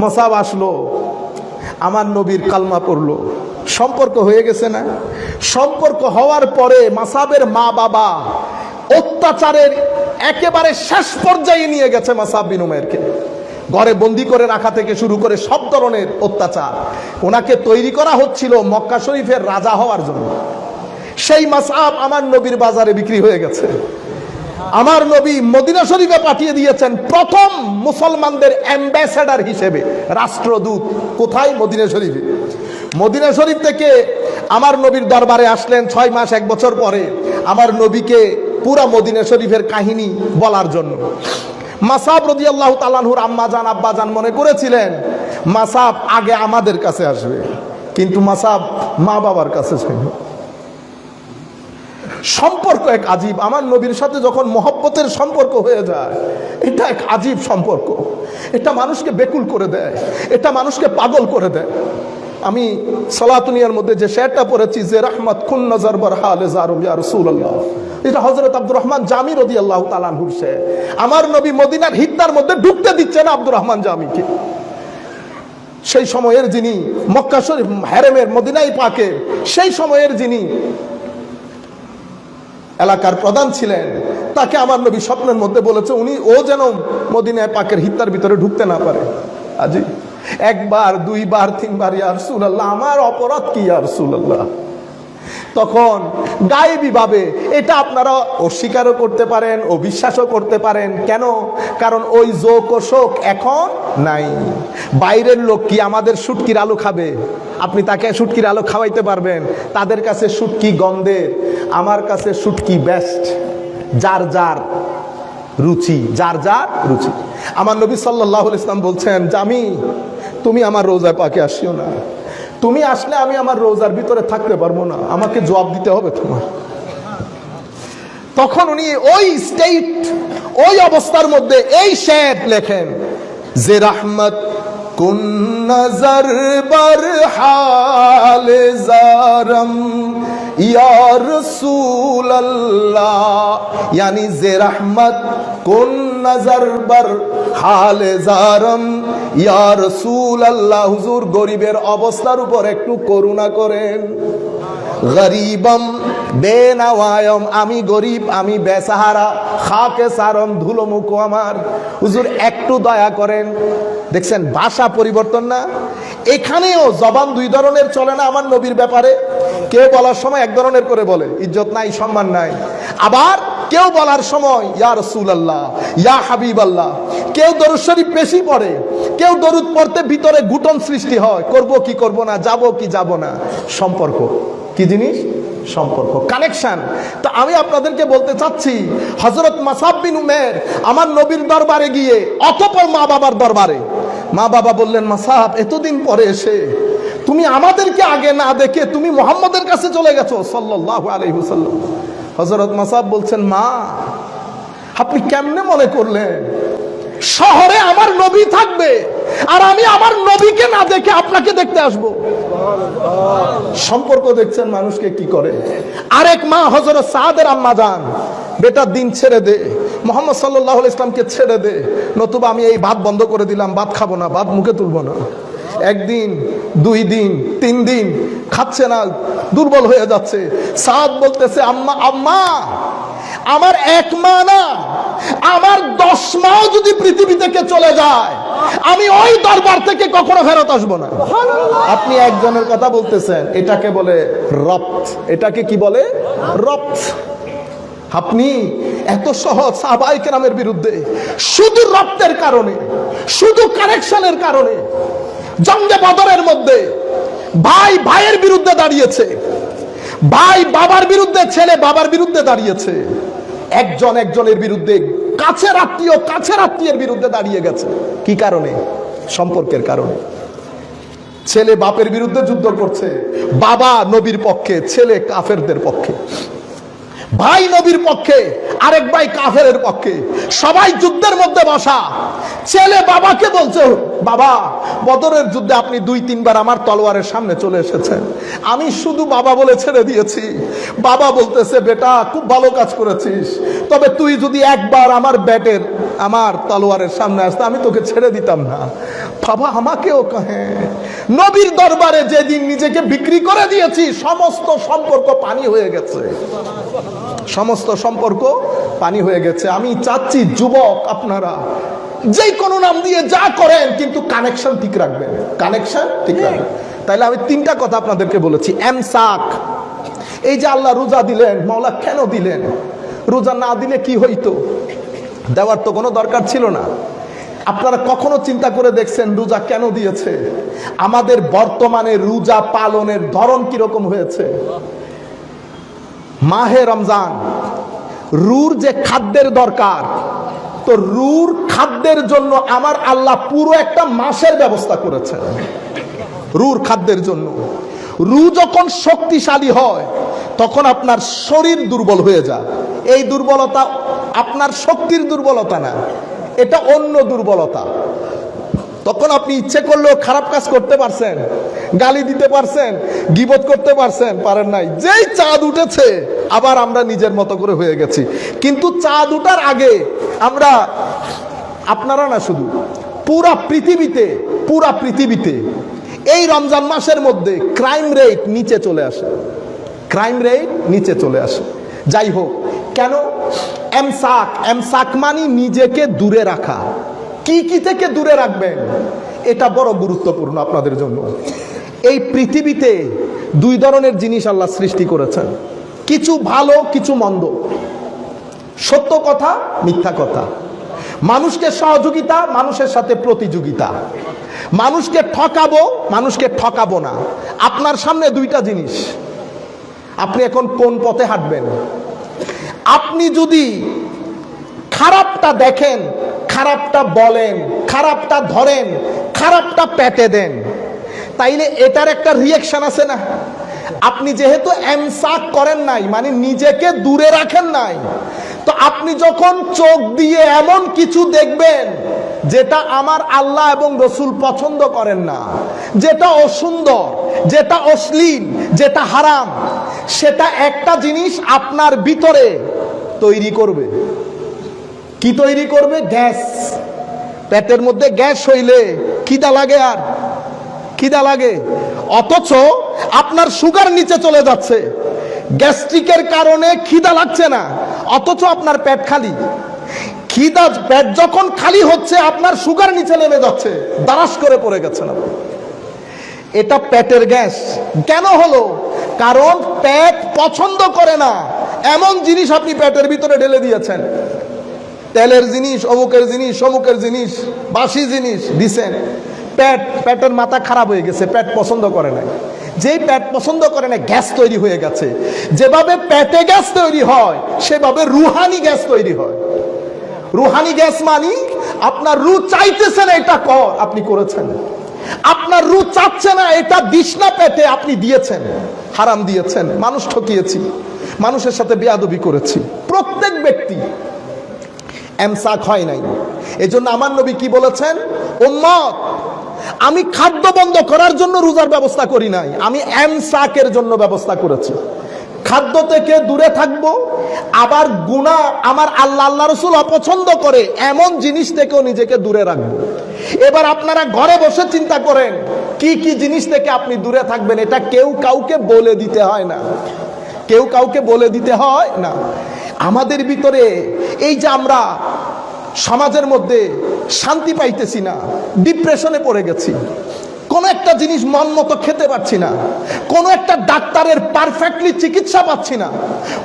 Speaker 1: মুসআব আসলো, আমার নবীর কালমা পড়লো, সম্পর্ক হয়ে গেছে না? সম্পর্ক হওয়ার পরে মুসআবের মা বাবা অত্যাচারের একেবারে শেষ পর্যায়ে নিয়ে গেছে মুসআব বিন উমাইরকে। ঘরে বন্দি করে রাখা থেকে শুরু করে সব ধরনের অত্যাচার। ওনাকে তৈরি করা হচ্ছিল মক্কা শরীফের রাজা হওয়ার জন্য। সেই মুসআব আমার নবীর বাজারে বিক্রি হয়ে গেছে। আমার নবী মদিনা শরীফে পাঠিয়ে দিয়েছেন প্রথম মুসলমানদের অ্যাম্বাসেডর হিসেবে, রাষ্ট্রদূত। কোথায়? মদিনা শরীফে। মদিনা শরীফ থেকে আমার নবীর দরবারে আসলেন 6 মাস 1 বছর পরে আমার নবীকে পুরা মদিনা শরীফের কাহিনী বলার জন্য। মাসাব রাদিয়াল্লাহু তাআলা আনহুর আম্মাজান আব্বাজান মনে করেছিলেন মাসাব আগে আমাদের কাছে আসবে, কিন্তু মাসাব মা বাবার কাছে ছিল। সম্পর্ক এক আজীব। আমার নবীর সাথে যখন মহব্বতের সম্পর্ক হয়ে যায়, এটা এক আজীব সম্পর্ক। এটা মানুষকে বেকুল করে দেয়, এটা মানুষকে পাগল করে দেয়। আমি সালাতুনিয়ার মধ্যে যে শেরটা পড়েছি, যে রাহমাত কুন নজর বার হালে জারুম ইয়া রাসূলুল্লাহ, এটা হযরত আব্দুর রহমান জামি রাদিয়াল্লাহু তাআলা আনহুর শের। আমার নবী মদিনার হিত্তার মধ্যে ঢুকতে দিচ্ছে না আব্দুর রহমান জামিকে। সেই সময়ের যিনি মক্কা শরীফ হেরেমের মদিনায় পাকে, সেই সময়ের যিনি এলাকার প্রধান ছিলেন, তাকে আমার নবী স্বপ্নের মধ্যে বলেছে ও যেন মদিনায় পাকের হিত্তার ভিতরে ঢুকতে না পারে। আজি 1 বার 2 বার 3 বার ইয়া রাসূলুল্লাহ, আমার অপরাধ কি ইয়া রাসূলুল্লাহ? তখন গায়েবী ভাবে এটা আপনারা অস্বীকারও করতে পারেন, অবিশ্বাসও করতে পারেন। কেন? কারণ ওই যোগ ও শোক এখন নাই। বাইরের লোক কি আমাদের শুটকির আলু খাবে? আপনি তাকে শুটকির আলু খাওয়াইতে পারবেন? তাদের কাছে শুটকি গন্ধের, আমার কাছে শুটকি বেস্ট। যার যার রুচি, যার যার রুচি। আমার নবী সাল্লাল্লাহু আলাইহি ওয়াসাল্লাম বলছেন, জামি তুমি আমার রোজা পাকে আসিও না। তুমি আসলে আমি আমার রোজার ভিতরে থাকতে পারবো না, আমাকে জবাব দিতে হবে তোমার। তখন উনি ওই স্টেট, ওই অবস্থার মধ্যে এই শের লেখেন যে রহমত কুন নজর বার হালে জারম ইয়া রাসূলুল্লাহ, यानी যে রহমত কুন নজর বার হালে জারম ইয়া রাসূলুল্লাহ, হুজুর গরিবের অবস্থার উপর একটু করুণা করেন। গরিবম বেনাওয়ায়ম, আমি গরিব, আমি বেসাহারা, খাকে সারম, ধুলোমুখো আমার, হুজুর একটু দয়া করেন। দেখছেন ভাষা পরিবর্তন না? এখানেও জবান 2 ধরনের চলে না আমার নবীর ব্যাপারে। কেউ বলার সময় এক ধরনের করে বলে, ইজ্জত নাই, সম্মান নাই। আবার কেউ বলার সময় ইয়া রাসূলুল্লাহ, ইয়া হাবিবাল্লাহ। কেউ দরুদ শরীফ বেশি পড়ে, কেউ দরুদ পড়তে ভিতরে ঘুটন সৃষ্টি হয়, করব কি করব না, যাব কি যাব না। সম্পর্ক কি জিনিস? সম্পর্ক, কানেকশন। তো আমি আপনাদেরকে বলতে চাচ্ছি, হযরত মাসআব বিন উমের আমার নবীর দরবারে গিয়ে, অতঃপর মা বাবার দরবারে, মা বাবা বললেন, মাসআব এতদিন পরে এসে তুমি আমাদেরকে আগে না দেখে তুমি মুহাম্মদের কাছে চলে গেছো সাল্লাল্লাহু আলাইহি ওয়াসাল্লাম। হযরত মাসআব বলছেন, মা আপনি কেমনে মনে করলেন শহরে আমার নবী থাকবে আর আমি আমার নবীকে না দেখে আপনাকে দেখতে আসব? সম্পর্ক দেখছেন মানুষকে কি করে। আরেক মা হযরত সাদের আম্মা জান, বেটার দিন ছেড়ে দে, মুহাম্মদ সাল্লাল্লাহু আলাইহি ওয়াসাল্লামকে ছেড়ে দে, নতুবা আমি এই ভাত বন্ধ করে দিলাম, ভাত খাবো না, ভাত মুখে তুলবো না। 1 দিন 2 দিন 3 দিন খাচ্ছে না, দুর্বল হয়ে যাচ্ছে। সাদ বলতেছে, আম্মা আম্মা আমার 1 মা না, আমার 10 মাও যদি পৃথিবী থেকে চলে যায়, আমি ওই দরবার থেকে কখনো ফেরত আসবো না। আপনি একজনের কথা বলতেছেন, এটাকে বলে রপ্ত। এটাকে কি বলে? রপ্ত। আপনি এত সহজ সাহাবায়ে কেরামের বিরুদ্ধে শুধু রপ্তের কারণে, শুধু কানেকশনের কারণে, জঙ্গে বদরের মধ্যে ভাই ভাইয়ের বিরুদ্ধে দাঁড়িয়েছে, ভাই বাবার বিরুদ্ধে, ছেলে বাবার বিরুদ্ধে দাঁড়িয়েছে, একজন একজনের বিরুদ্ধে, কাছের আত্মীয়ের বিরুদ্ধে দাঁড়িয়ে গেছে। কি কারণে? সম্পর্কের কারণে। ছেলে বাপের বিরুদ্ধে যুদ্ধ করছে, বাবা নবীর পক্ষে, ছেলে কাফেরদের পক্ষে, ভাই নবীর পক্ষে, আরেক ভাই কাফেরের পক্ষে, সবাই যুদ্ধের মধ্যে বসা। ছেলে বাবাকে বলছে, বাবা বদরের যুদ্ধে আপনি 2-3 বার আমার তলোয়ারের সামনে চলে এসেছেন, আমি শুধু বাবা বলে ছেড়ে দিয়েছি। বাবা বলতেছে, বেটা খুব ভালো কাজ করেছিস, তবে তুই যদি একবার আমার তলোয়ারের সামনে আসতে, আমি তোকে ছেড়ে দিতাম না। বাবা আমাকেও কহে, নবীর দরবারে যেদিন নিজেকে বিক্রি করে দিয়েছি, সমস্ত সম্পর্ক পানি হয়ে গেছে, সমস্ত সম্পর্ক পানি হয়ে গেছে। আমি চাচ্ছি যুবক আপনারা যে কোনো নাম দিয়ে যা করেন, কিন্তু কানেকশন ঠিক রাখবেন, কানেকশন ঠিক রাখবেন। তাইলে আমি 3টা কথা আপনাদেরকে বলেছি। এমসাক, এই যে আল্লাহ রোজা দিলেন, মাওলা কেন দিলেন? রোজা না দিলে কি হইতো? দেওয়ার তো কোনো দরকার ছিল না। আপনারা কখনো চিন্তা করে দেখছেন রোজা কেন দিয়েছে? আমাদের বর্তমানে রোজা পালনের ধরন কিরকম হয়েছে? মাহে রমজান, রুর যে খাদ্যের দরকার, তো রুর খাদ্যের জন্য আমার আল্লাহ পুরো একটা মাসের ব্যবস্থা করেছেন রুর খাদ্যের জন্য। রু যখন শক্তিশালী হয় তখন আপনার শরীর দুর্বল হয়ে যায়। এই দুর্বলতা আপনার শক্তির দুর্বলতা না, এটা অন্য দুর্বলতা। তখন আপনি ইচ্ছে করলেও খারাপ কাজ করতে পারছেন, গালি দিতে পারছেন, গীবত করতে পারছেন, পারেন নাই। যেই চাঁদ উঠেছে আবার আমরা নিজের মতো করে হয়ে গেছি। কিন্তু চাঁদ উঠার আগে আমরা, আপনারা না শুধু, পুরা পৃথিবীতে এই রমজান মাসের মধ্যে ক্রাইম রেট নিচে চলে আসে, ক্রাইম রেট নিচে চলে আসে। যাই হোক, কেন? এমসাক মানে নিজেকে দূরে রাখা। কি থেকে দূরে রাখবেন, এটা বড় গুরুত্বপূর্ণ আপনাদের জন্য। এই পৃথিবীতে দুই ধরনের জিনিস আল্লাহ সৃষ্টি করেছেন, কিছু ভালো কিছু মন্দ, সত্য কথা মিথ্যা কথা, মানুষকে সহযোগিতা, মানুষের সাথে প্রতিযোগিতা, মানুষকে ঠকাবো, মানুষকে ঠকাবো না। আপনার সামনে দুইটা জিনিস, আপনি এখন কোন পথে হাঁটবেন? আপনি যদি খারাপটা দেখেন, খারাপটা বলেন, খারাপটা ধরেন, খারাপটা পেটে দেন, তাইলে এটার একটা রিয়াকশন আছে না? আপনি যেহেতু এমসাক করেন নাই, মানে নিজেকে দূরে রাখেন নাই, তো আপনি যখন চোখ দিয়ে এমন কিছু দেখবেন যেটা আমার আল্লাহ এবং রসুল পছন্দ করেন না, যেটা অসুন্দর, যেটা অশ্লীল, যেটা হারাম, সেটা একটা জিনিস আপনার ভিতরে তৈরি করবে। কি তৈরি করবে? গ্যাস। পেটের মধ্যে গ্যাস হইলে খিদা লাগে, আর খিদা লাগে, অথচ আপনার সুগার নিচে চলে যাচ্ছে। গ্যাস্ট্রিকের কারণে খিদা লাগছে না, অথচ আপনার পেট খালি। খিদা, পেট যখন খালি হচ্ছে আপনার সুগার নিচে নেমে যাচ্ছে, দারাস করে পড়ে গেছে না। এটা পেটের গ্যাস। কেন হলো? কারণ পেট পছন্দ করে না এমন জিনিস আপনি পেটের ভিতরে ঢেলে দিয়েছেন। তেলের জিনিস, অমুকের জিনিস, সমুকের জিনিস, বাসি জিনিস দিছেন। পেটের মাথা খারাপ হয়ে গেছে, পেট পছন্দ করে নাই। যেই পেট পছন্দ করে না, গ্যাস তৈরি হয়ে গেছে। যেভাবে পেটে গ্যাস তৈরি হয়, সেভাবে রুহানি গ্যাস তৈরি হয়। রুহানি গ্যাস মানে আপনার রু চাইতেছে না এটা কর, আপনি করেছেন। আপনার রু চাচ্ছে না এটা দিস না পেটে, আপনি দিয়েছেন। হারাম দিয়েছেন, মানুষ ঠকিয়েছি, মানুষের সাথে বেয়াদবি করেছি। প্রত্যেক ব্যক্তি এমসাক হয় নাই। এজন্য আমার নবী কি বলেছেন? উম্মত, আমি খাদ্য বন্ধ করার জন্য রোজার ব্যবস্থা করি নাই, আমি এমসাকের জন্য ব্যবস্থা করেছি। খাদ্য থেকে দূরে থাকবো, আবার গুনাহ, আমার আল্লাহ রসুল অপছন্দ করে এমন জিনিস থেকেও নিজেকে দূরে রাখবো। এবার আপনারা ঘরে বসে চিন্তা করেন কি কি জিনিস থেকে আপনি দূরে থাকবেন। এটা কেউ কাউকে বলে দিতে হয় না, কেউ কাউকে বলে দিতে হয় না। আমাদের ভিতরে এই যে আমরা সমাজের মধ্যে শান্তি পাইতেছি না, ডিপ্রেশনে পড়ে গেছি, কোন একটা জিনিস মন মতো খেতে পাচ্ছি না, কোন একটা ডাক্তারের পারফেক্টলি চিকিৎসা পাচ্ছি না,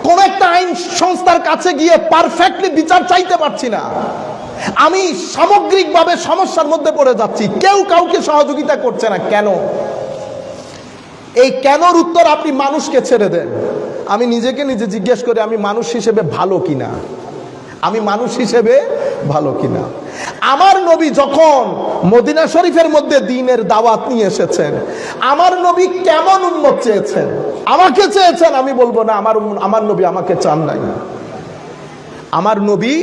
Speaker 1: কোন একটা আইন সংস্থার কাছে গিয়ে পারফেক্টলি বিচার চাইতে পারছি না, আমি সামগ্রিকভাবে সমস্যার মধ্যে পড়ে যাচ্ছি, কেউ কাউকে সহযোগিতা করছে না। কেন? এই কেনর উত্তর আপনি মানুষকে ছেড়ে দেন। আমি নিজেকে নিজে জিজ্ঞেস করি, আমি মানুষ হিসেবে ভালো কিনা, আমি মানুষ হিসেবে ভালো কিনা। আমার নবী যখন মদিনা শরীফের মধ্যে দ্বীনের দাওয়াত নিয়ে এসেছেন, আমার নবী কেমন উম্মত চেয়েছেন? আমাকে চেয়েছেন? আমি বলবো না, আমার নবী আমাকে চান নাই। আমার নবী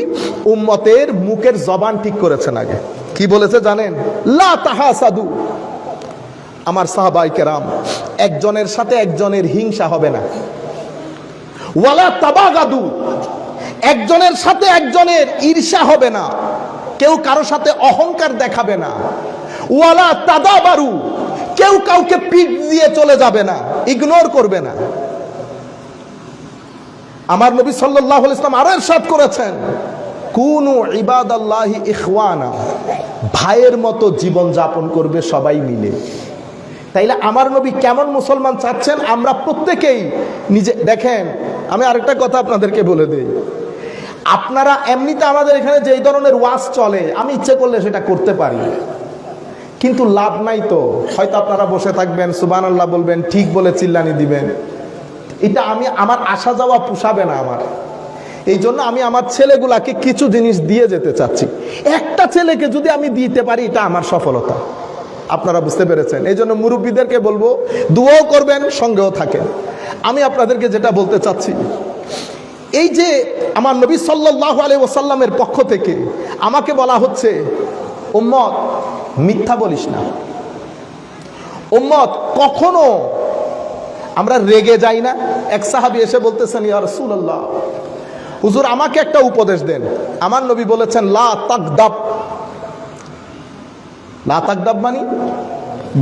Speaker 1: উম্মতের মুখের জবান ঠিক করেছেন। আগে কি বলেছে জানেন? লা তাহাসাদু। আমার সাহাবায়ে কেরাম, একজনের সাথে একজনের হিংসা হবে না। ওয়ালা তাবাগাদু, একজনের সাথে একজনের ঈর্ষা হবে না, কেউ কারো সাথে অহংকার দেখাবে না। ওয়ালা তাদাবারু, কেউ কাউকে পিঠ দিয়ে চলে যাবে না, ইগনোর করবে না। আমার নবী সাল্লাল্লাহু আলাইহি ওয়াসাল্লাম আরো ইরশাদ করেছেন, কুনু ইবাদাল্লাহি ইখওয়ানা, ভাইয়ের মতো জীবন যাপন করবে সবাই মিলে। তাইলে আমার নবী কেমন মুসলমান চাচ্ছেন? আমরা প্রত্যেকেই নিজে দেখেন। আমি আরেকটা কথা আপনাদেরকে বলে দেই, আপনারা এমনিতে আমাদের এখানে যেই ধরনের ওয়াজ চলে আমি ইচ্ছে করলে সেটা করতে পারি, কিন্তু লাভ নাই তো। হয়তো আপনারা বসে থাকবেন, সুবহানাল্লাহ বলবেন, ঠিক বলে চিল্লানি দিবেন, এটা আমার আসা যাওয়া পোষাবে না আমার। এই জন্য আমি আমার ছেলেগুলাকে কিছু জিনিস দিয়ে যেতে চাচ্ছি। একটা ছেলেকে যদি আমি দিতে পারি এটা আমার সফলতা। আপনারা বুঝতে পেরেছেন? এই জন্য মুরব্বীদেরকে বলবো দুয়াও করবেন, সঙ্গেও থাকেন। আমি আপনাদেরকে যেটা বলতে চাচ্ছি, এই যে আমার নবী সাল্লাল্লাহু আলাইহি ওয়াসাল্লামের পক্ষ থেকে আমাকে বলা হচ্ছে, উম্মত মিথ্যা বলিস না। উম্মত কখনো আমরা রেগে যাই না। এক সাহাবী এসে বলতেছেন, ইয়া রাসূলুল্লাহ, হুজুর আমাকে একটা উপদেশ দেন। আমার নবী বলেছেন, লা তাকদাব। লা তাকদাব মানে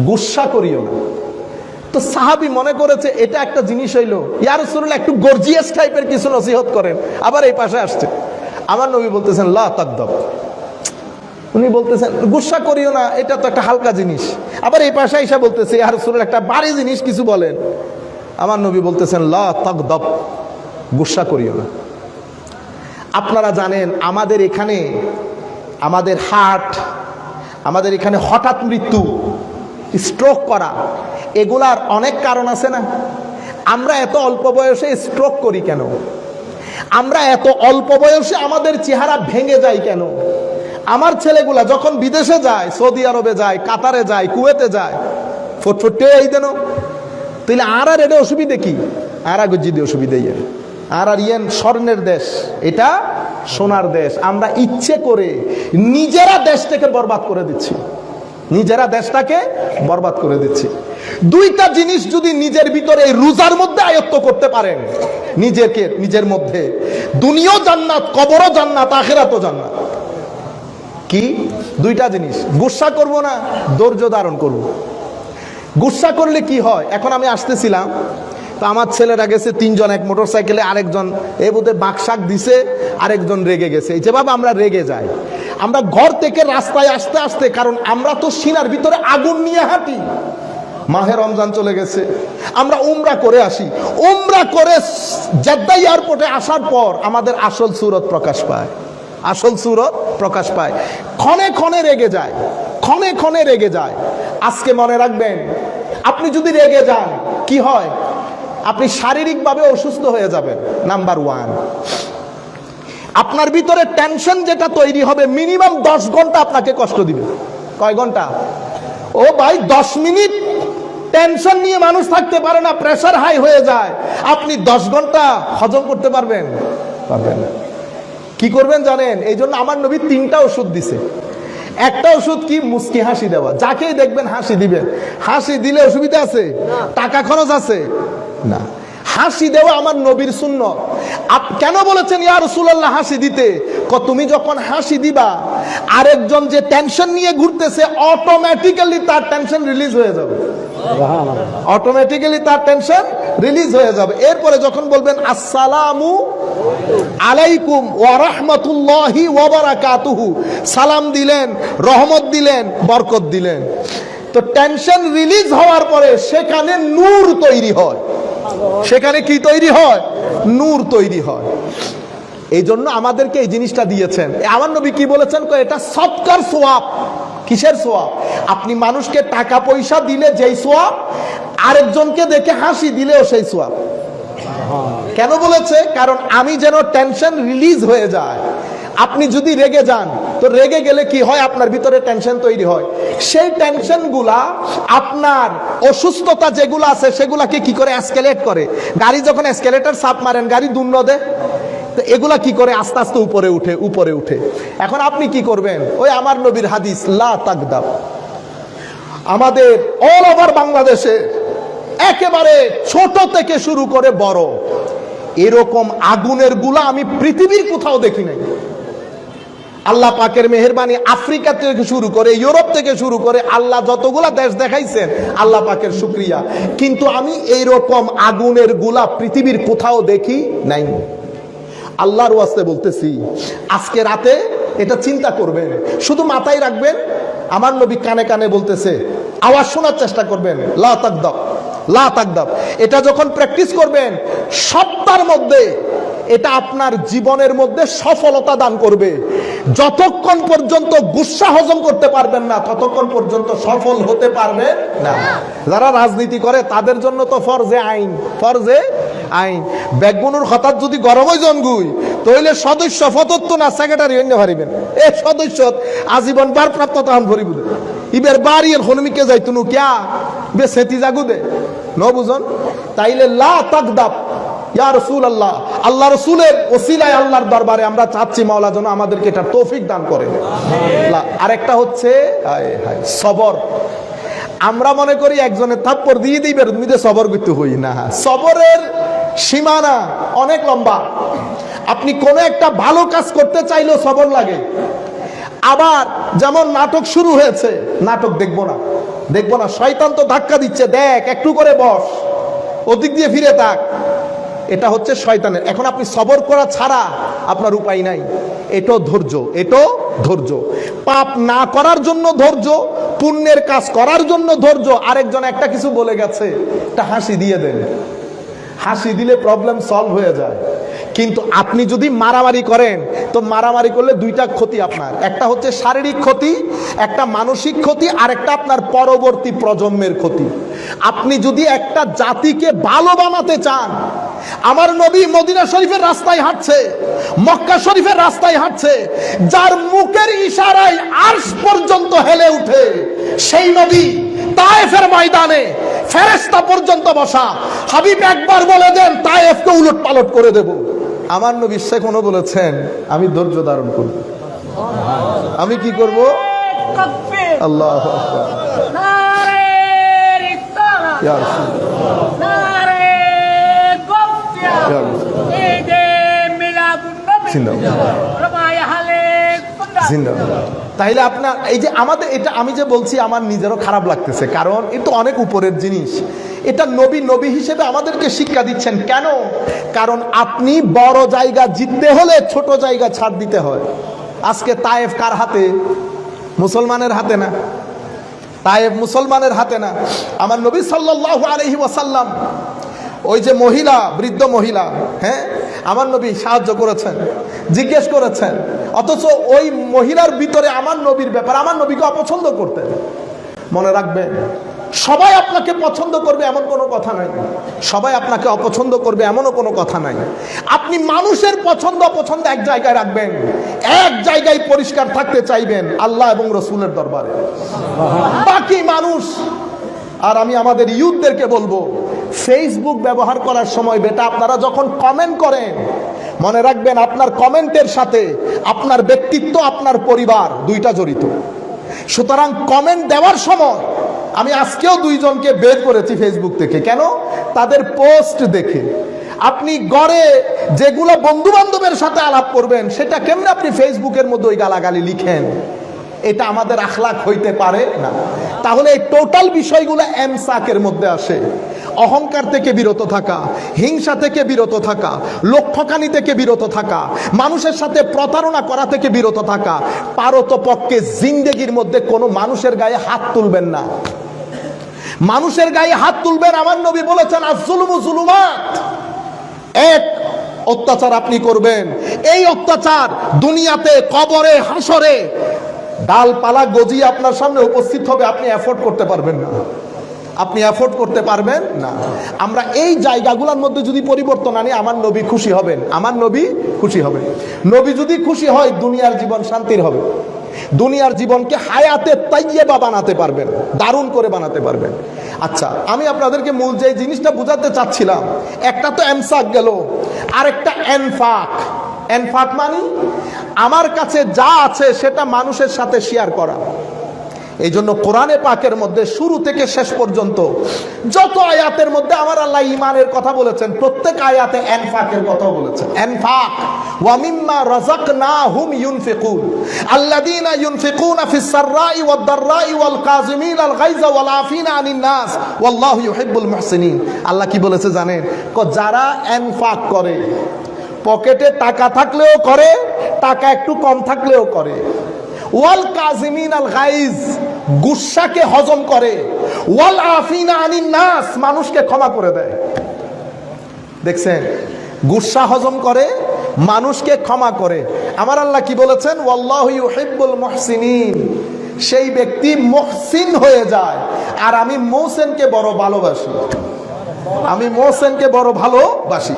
Speaker 1: গুসা করিও না। তো সাহাবী মনে করেছে এটা একটা জিনিস হইলো, ইয়া রাসূলুল্লাহ একটু গর্জিয়াস টাইপের কিছু নসিহত করেন। আবার এই পাশে আসছে, আমার নবী বলতেছেন লা তাকদাব। উনি বলতেছেন গুসা করিও না, এটা তো একটা হালকা জিনিস। আবার এই পাশে এসে বলতেছে, ইয়া রাসূলুল্লাহ একটা ভারী জিনিস কিছু বলেন। আমার নবী বলতেছেন লা তাকদাব, গুসা করিও না। আপনারা জানেন আমাদের এখানে, আমাদের হার্ট, আমাদের এখানে হঠাৎ মৃত্যু, স্ট্রোক করা, এগুলার অনেক কারণ আছে না? আমরা এত অল্প বয়সে স্ট্রোক করি কেন? আমরা এত অল্প বয়সে আমাদের চেহারা ভেঙে যায় কেন? আমার ছেলেগুলা যখন বিদেশে যায়, সৌদি আরবে যায়, কাতারে যায়, কুয়েতে যায়, ফটফটে এই দেন, তাহলে আর এটা অসুবিধে কি? আর গজ্জিদে অসুবিধে আর ইয়েন স্বর্ণের দেশ, এটা সোনার দেশ। আমরা ইচ্ছে করে নিজেরা দেশটাকে বরবাদ করে দিচ্ছি, নিজেরা দেশটাকে বরবাদ করে দিচ্ছি। দুইটা জিনিস যদি নিজের ভিতরে এই রোজার মধ্যে আয়ত্ত করতে পারেন, নিজের মধ্যে, দুনিয়াও জান্নাত, কবরও জান্নাত, আখিরাতও জান্নাত। কি দুইটা জিনিস? গুসা করব না, ধৈর্য ধারণ করব। গুসা করলে কি হয়? এখন আমি আসতেছিলাম, তো আমার ছেলেরা গেছে তিনজন এক মোটর সাইকেলে, আরেকজন এই বোধে বাকশাক দিছে, আরেকজন রেগে গেছে। এই যে বাবা আমরা রেগে যাই, আমরা ঘর থেকে রাস্তায় আসতে আসতে, কারণ আমরা তো সিনার ভিতরে আগুন নিয়ে হাঁটি। মাহে রমজান চলে গেছে, আমরা উমরা করে আসি, উমরা করে জেদ্দা এয়ারপোর্টে আসার পর আমাদের আসল সুরত প্রকাশ পায়, আসল সুরত প্রকাশ পায়। ক্ষণে ক্ষণে রেগে যায়, ক্ষণে ক্ষণে রেগে যায়। আজকে মনে রাখবেন, আপনি যদি রেগে যান কি হয়? আপনি শারীরিকভাবে অসুস্থ হয়ে যাবেন। নাম্বার ওয়ান, আপনার ভিতরে টেনশন যেটা তৈরি হবে, মিনিমাম 10 ঘন্টা আপনাকে কষ্ট দিবে। কয় ঘন্টা? ও ভাই 10 মিনিট টেনশন নিয়ে মানুষ থাকতে পারে না, প্রেসার হাই হয়ে যায়। আপনি 10 ঘন্টা হজম করতে পারবেন? পারবেন না। কি করবেন জানেন? এই জন্য আমার নবী 3টা ওষুধ দিছে। একটা ওষুধ কি? মুস্কি হাসি দেওয়া। যাকেই দেখবেন হাসি দিবেন। হাসি দিলে অসুবিধা আছে? টাকা খরচ আছে না। হাসি দেওয়া আমার নবীর সুন্নাত। কেন বলেছেন ইয়া রাসূলুল্লাহ হাসি দিতে? তুমি যখন হাসি দিবা, আরেকজন যে টেনশন নিয়ে ঘুরতেছে, অটোমেটিক্যালি তার টেনশন রিলিজ হয়ে যাবে, অটোমেটিক্যালি তার টেনশন রিলিজ হয়ে যাবে। এরপরে যখন বলবেন আসসালামু আলাইকুম ওয়া রাহমাতুল্লাহি ওয়া বারাকাতুহু, সালাম দিলেন, রহমত দিলেন, বরকত দিলেন, তো টেনশন রিলিজ হওয়ার পরে সেখানে নূর তৈরি হয়। সেখানে কি তৈরি হয়? নূর তৈরি হয়। এই জন্য আমাদেরকে এই জিনিসটা দিয়েছেন। আমার নবী কি বলেছেন? এটা সদকার সওয়াব। কিসের সওয়াব? আপনি মানুষকে টাকা পয়সা দিলে যেই সওয়াব, আরেকজনকে দেখে হাসি দিলেও সেই সওয়াব। কেন বলেছে? কারণ আমি যেন টেনশন রিলিজ হয়ে যায়। আপনি যদি রেগে যান, তো রেগে গেলে কি হয়? আপনার ভিতরে টেনশন তৈরি হয়। সেই টেনশনগুলা আপনার অসুস্থতা যেগুলো আছে সেগুলাকে কি করে এসকেলেট করে। গাড়ি যখন এসকেলেটর চাপ মারেন, গাড়ি দুর্নদে, তো এগুলা কি করে আস্তে আস্তে উপরে উঠে, উপরে উঠে। এখন আপনি কি করবেন? ওই আমার নবীর হাদিস লা তাকদাব। আমাদের অল ওভার বাংলাদেশে একেবারে ছোট থেকে শুরু করে বড়, এরকম আগুনের গুলা আমি পৃথিবীর কোথাও দেখি নাই। আল্লাহ পাকের মেহেরবানি, আফ্রিকা থেকে শুরু করে, ইউরোপ থেকে শুরু করে, আল্লাহ যতগুলা দেশ দেখাইছেন, আল্লাহ পাকের শুকরিয়া। কিন্তু আমি এইরকম আগুনের গুলা পৃথিবীর কোথাও দেখি নাই। আল্লাহর ওয়াস্তে বলতেছি, আজকে রাতে এটা চিন্তা করবেন, শুধু মাথায় রাখবেন। আমার নবী কানে কানে বলতেছে, আওয়াজ শোনার চেষ্টা করবেন, লা তাকদাব, লা তাকদাব। এটা যখন প্র্যাকটিস করবেন, সপ্তাহের মধ্যে এটা আপনার জীবনের মধ্যে সফলতা দান করবে। যতক্ষণ পর্যন্ত গুসা হজম করতে পারবেন না, ততক্ষণ পর্যন্ত সফল হতে পারবেন না। যারা রাজনীতি করে তাদের জন্য তো ফরজে আইন, ফরজে আইন। বেগুনুর হঠাৎ যদি গরমই জনগুই তাহলে সদস্য ফতত্ব না সেক্রেটারি অন্য হারিবেন। এই সদস্য আজীবন ভারপ্রাপ্ত তখন ভরিব ইবের বাড়ি হনুমিকে যাইতুনু ক্যা বে সেতি জাগু দে ন বুঝন। তাইলে লা তাকদাব ইয়া রাসূলুল্লাহ, আল্লাহ রাসূলের ওসিলায় আল্লাহর দরবারে আমরা চাচ্ছি মাওলা যেন আমাদেরকে এটা তৌফিক দান করে। আরেকটা হচ্ছে সবর। আমরা মনে করি একজনের থাপ্পড় দিয়ে দিবে তুমি যে সবর করতে হই না। সবরের সীমানা অনেক লম্বা। আপনি কোনো একটা ভালো কাজ করতে চাইলেও সবর লাগে। আবার যেমন নাটক শুরু হয়েছে, নাটক দেখবো না, দেখবো না, শয়তান তো ধাক্কা দিচ্ছে, দেখ একটু করে বস, ওদিক দিয়ে ফিরে থাক, এটা হচ্ছে শয়তানের। এখন আপনি সবর করা ছাড়া আপনার উপায় নাই। এটাও ধৈর্য, এটাও ধৈর্য। পাপ না করার জন্য ধৈর্য, পুণ্যের কাজ করার জন্য ধৈর্য। আরেকজন একটা কিছু বলে গেছে, একটা হাসি দিয়ে দেন, হাসি দিলে প্রবলেম সলভ হয়ে যায়। কিন্তু আপনি যদি মারামারি করেন তো মারামারি করলে দুইটা ক্ষতি আপনার, একটা হচ্ছে শারীরিক ক্ষতি, একটা মানসিক ক্ষতি, আর একটা আপনার পরবর্তী প্রজন্মের ক্ষতি। আপনি যদি একটা জাতিকে ভালো বানাতে চান, আমার নবী মদিনা শরীফের রাস্তায় হাঁটছে, মক্কা শরীফের রাস্তায় হাঁটছে, যার মুখের ইশারায় আরশ পর্যন্ত হেলে উঠে সেই নবী তায়েফের ময়দানে ফেরেশতা পর্যন্ত বসা। হাবিব একবার বলে দেন তায়েফকে উলট পালট করে দেব। আমার নবী সেখানে বলেছেন আমি ধৈর্য ধারণ করব। আমি কি করব? আল্লাহু আকবার। নারে রিসালাত, ইয়া রাসূলুল্লাহ, নারে গফিয়া, ইয়া রাসূলুল্লাহ, ঈদে মিলাদুন নবী, জিন্দাবাদ, রমায়ে হালে জিন্দাবাদ। তাইলে আপনার এই যে আমাদের এটা আমি যে বলছি আমার নিজেরও খারাপ লাগতেছে, কারণ এটা অনেক উপরের জিনিস। এটা নবী নবী হিসেবে আমাদেরকে শিক্ষা দিচ্ছেন। কেন? কারণ আপনি বড় জায়গা জিততে হলে ছোট জায়গা ছাড় দিতে হয়। আজকে তায়েফ কার হাতে? মুসলমানের হাতে না। তায়েফ মুসলমানের হাতে না। আমার নবী সাল্লাল্লাহু আলাইহি ওয়াসাল্লাম ওই যে মহিলা, বৃদ্ধ মহিলা, হ্যাঁ, আমার নবী সাহায্য করেছেন, জিজ্ঞেস করেছেন, অথচ ওই মহিলার ভিতরে আমার নবীর ব্যাপার, আমার নবীকে অপছন্দ করতেন। মনে রাখবেন, সবাই আপনাকে পছন্দ করবে এমন কোনো কথা নাই, সবাই আপনাকে অপছন্দ করবে এমনও কোনো কথা নাই। আপনি মানুষের পছন্দ অপছন্দ এক জায়গায় রাখবেন, এক জায়গায় পরিষ্কার থাকতে চাইবেন আল্লাহ এবং রসুলের দরবারে। বাকি মানুষ। আর আমি আমাদের ইউথদেরকে বলবো, ফেসবুক ব্যবহার করার সময় বেটা আপনারা যখন কমেন্ট করেন, মনে রাখবেন আপনার কমেন্টের সাথে আপনার ব্যক্তিত্ব, আপনার পরিবার দুইটা জড়িত। সুতরাং কমেন্ট দেওয়ার সময় আমি আজকেও দুইজনকে বের করেছি ফেসবুক থেকে। কেন? তাদের পোস্ট দেখে। আপনি গড়ে যেগুলো বন্ধু বান্ধবের সাথে আলাপ করবেন সেটা কেমনে আপনি ফেসবুকের মধ্যে ওই গালাগালি লিখেন? এটা আমাদের আখলাক হইতে পারে না। তাহলে এই টোটাল বিষয়গুলো এমসাকের মধ্যে আসে। অহংকার থেকে বিরত থাকা, হিংসা থেকে বিরত থাকা, লোক ঠকানি থেকে বিরত থাকা, মানুষের সাথে প্রতারণা করা থেকে বিরত থাকা। পারতপক্ষে জিন্দেগির মধ্যে কোনো মানুষের গায়ে হাত তুলবেন না। মানুষের গায়ে হাত তুলবেন, আমার নবী বলেছেন আজ-জুলুমু জুলুমাত। এক অত্যাচার আপনি করবেন, এই অত্যাচার দুনিয়াতে, কবরে, হাসরে ডালপালা গজিয়ে আপনার সামনে উপস্থিত হবে, আপনি এফোর্ড করতে পারবেন না, আপনি এফোর্ড করতে পারবেন না। আমরা এই জায়গাগুলোর মধ্যে যদি পরিবর্তন আনি, আমার নবী খুশি হবেন, আমার নবী খুশি হবেন। নবী যদি খুশি হয় দুনিয়ার জীবন শান্তির হবে, দুনিয়ার জীবনকে হায়াতে তাইয়্যিবা বানাতে পারবেন, দারুণ করে বানাতে পারবেন। আচ্ছা, আমি আপনাদেরকে মূল যে জিনিসটা বোঝাতে চাচ্ছিলাম, একটা তো এমসাক গেল, আরেকটা এনফাক। এনফাক মানে আমার কাছে যা আছে সেটা মানুষের সাথে শেয়ার করা। এই জন্য কোরআনে পাকের মধ্যে শুরু থেকে শেষ পর্যন্ত যত আয়াতের মধ্যে আমার আল্লাহ ঈমানের কথা বলেছেন, প্রত্যেক আয়াতে এনফাকের কথা বলেছেন। এনফাক ওয়া মিম্মা রাযাকনাহুম ইউনফিকুন আল্লাযীনা ইউনফিকুনা ফিস সাররাই ওয়াদ দাররাই ওয়াল কাযিমিনাল গায়যা ওয়াল আফিনা আনিন নাস ওয়াল্লাহু ইউহিব্বুল মুহসিনিন। আল্লাহ কি বলেছে জানেন? যারা এনফাক করে, পকেটে টাকা থাকলেও করে, টাকা একটু কম থাকলেও করে, ওয়াল কাযিমিনাল গায়জ গুসাকে হজম করে, ওয়াল আফিনা আনিন নাস মানুষকে ক্ষমা করে দেয়। দেখছেন, গুসা হজম করে, মানুষকে ক্ষমা করে। আমার আল্লাহ কি বলেছেন? ওয়াল্লাহু ইউহিব্বুল মুহসিনিন, সেই ব্যক্তি মুহসিন হয়ে যায়। আর আমি মুহসিনকে বড় ভালোবাসি, আমি মুহসিনকে বড় ভালোবাসি।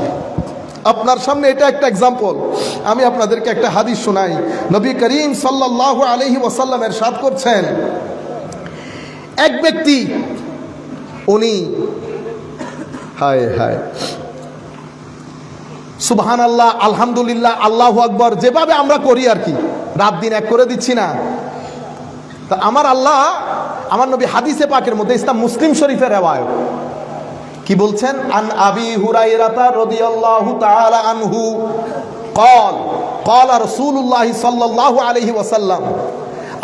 Speaker 1: আপনার সামনে এটা একটা এক্সাম্পল। আমি আপনাদেরকে একটা হাদিস শোনাই। নবী করিম সাল্লাল্লাহু আলাইহি ওয়াসাল্লাম ইরশাদ করছেন, এক ব্যক্তি, উনি হায় হায় সুবহানাল্লাহ, আলহামদুলিল্লাহ, আল্লাহু আকবার, যেভাবে আমরা করি আর কি, রাত দিন এক করে দিচ্ছি না। তা আমার আল্লাহ, আমার নবী হাদিসে পাকের মধ্যে, ইসলাম মুসলিম শরীফের রিওয়ায়াত, কি বলছেন? আন আবি হুরায়রা রাদিয়াল্লাহু তাআলা আনহু قال قال রাসূলুল্লাহ সাল্লাল্লাহু আলাইহি ওয়াসাল্লাম,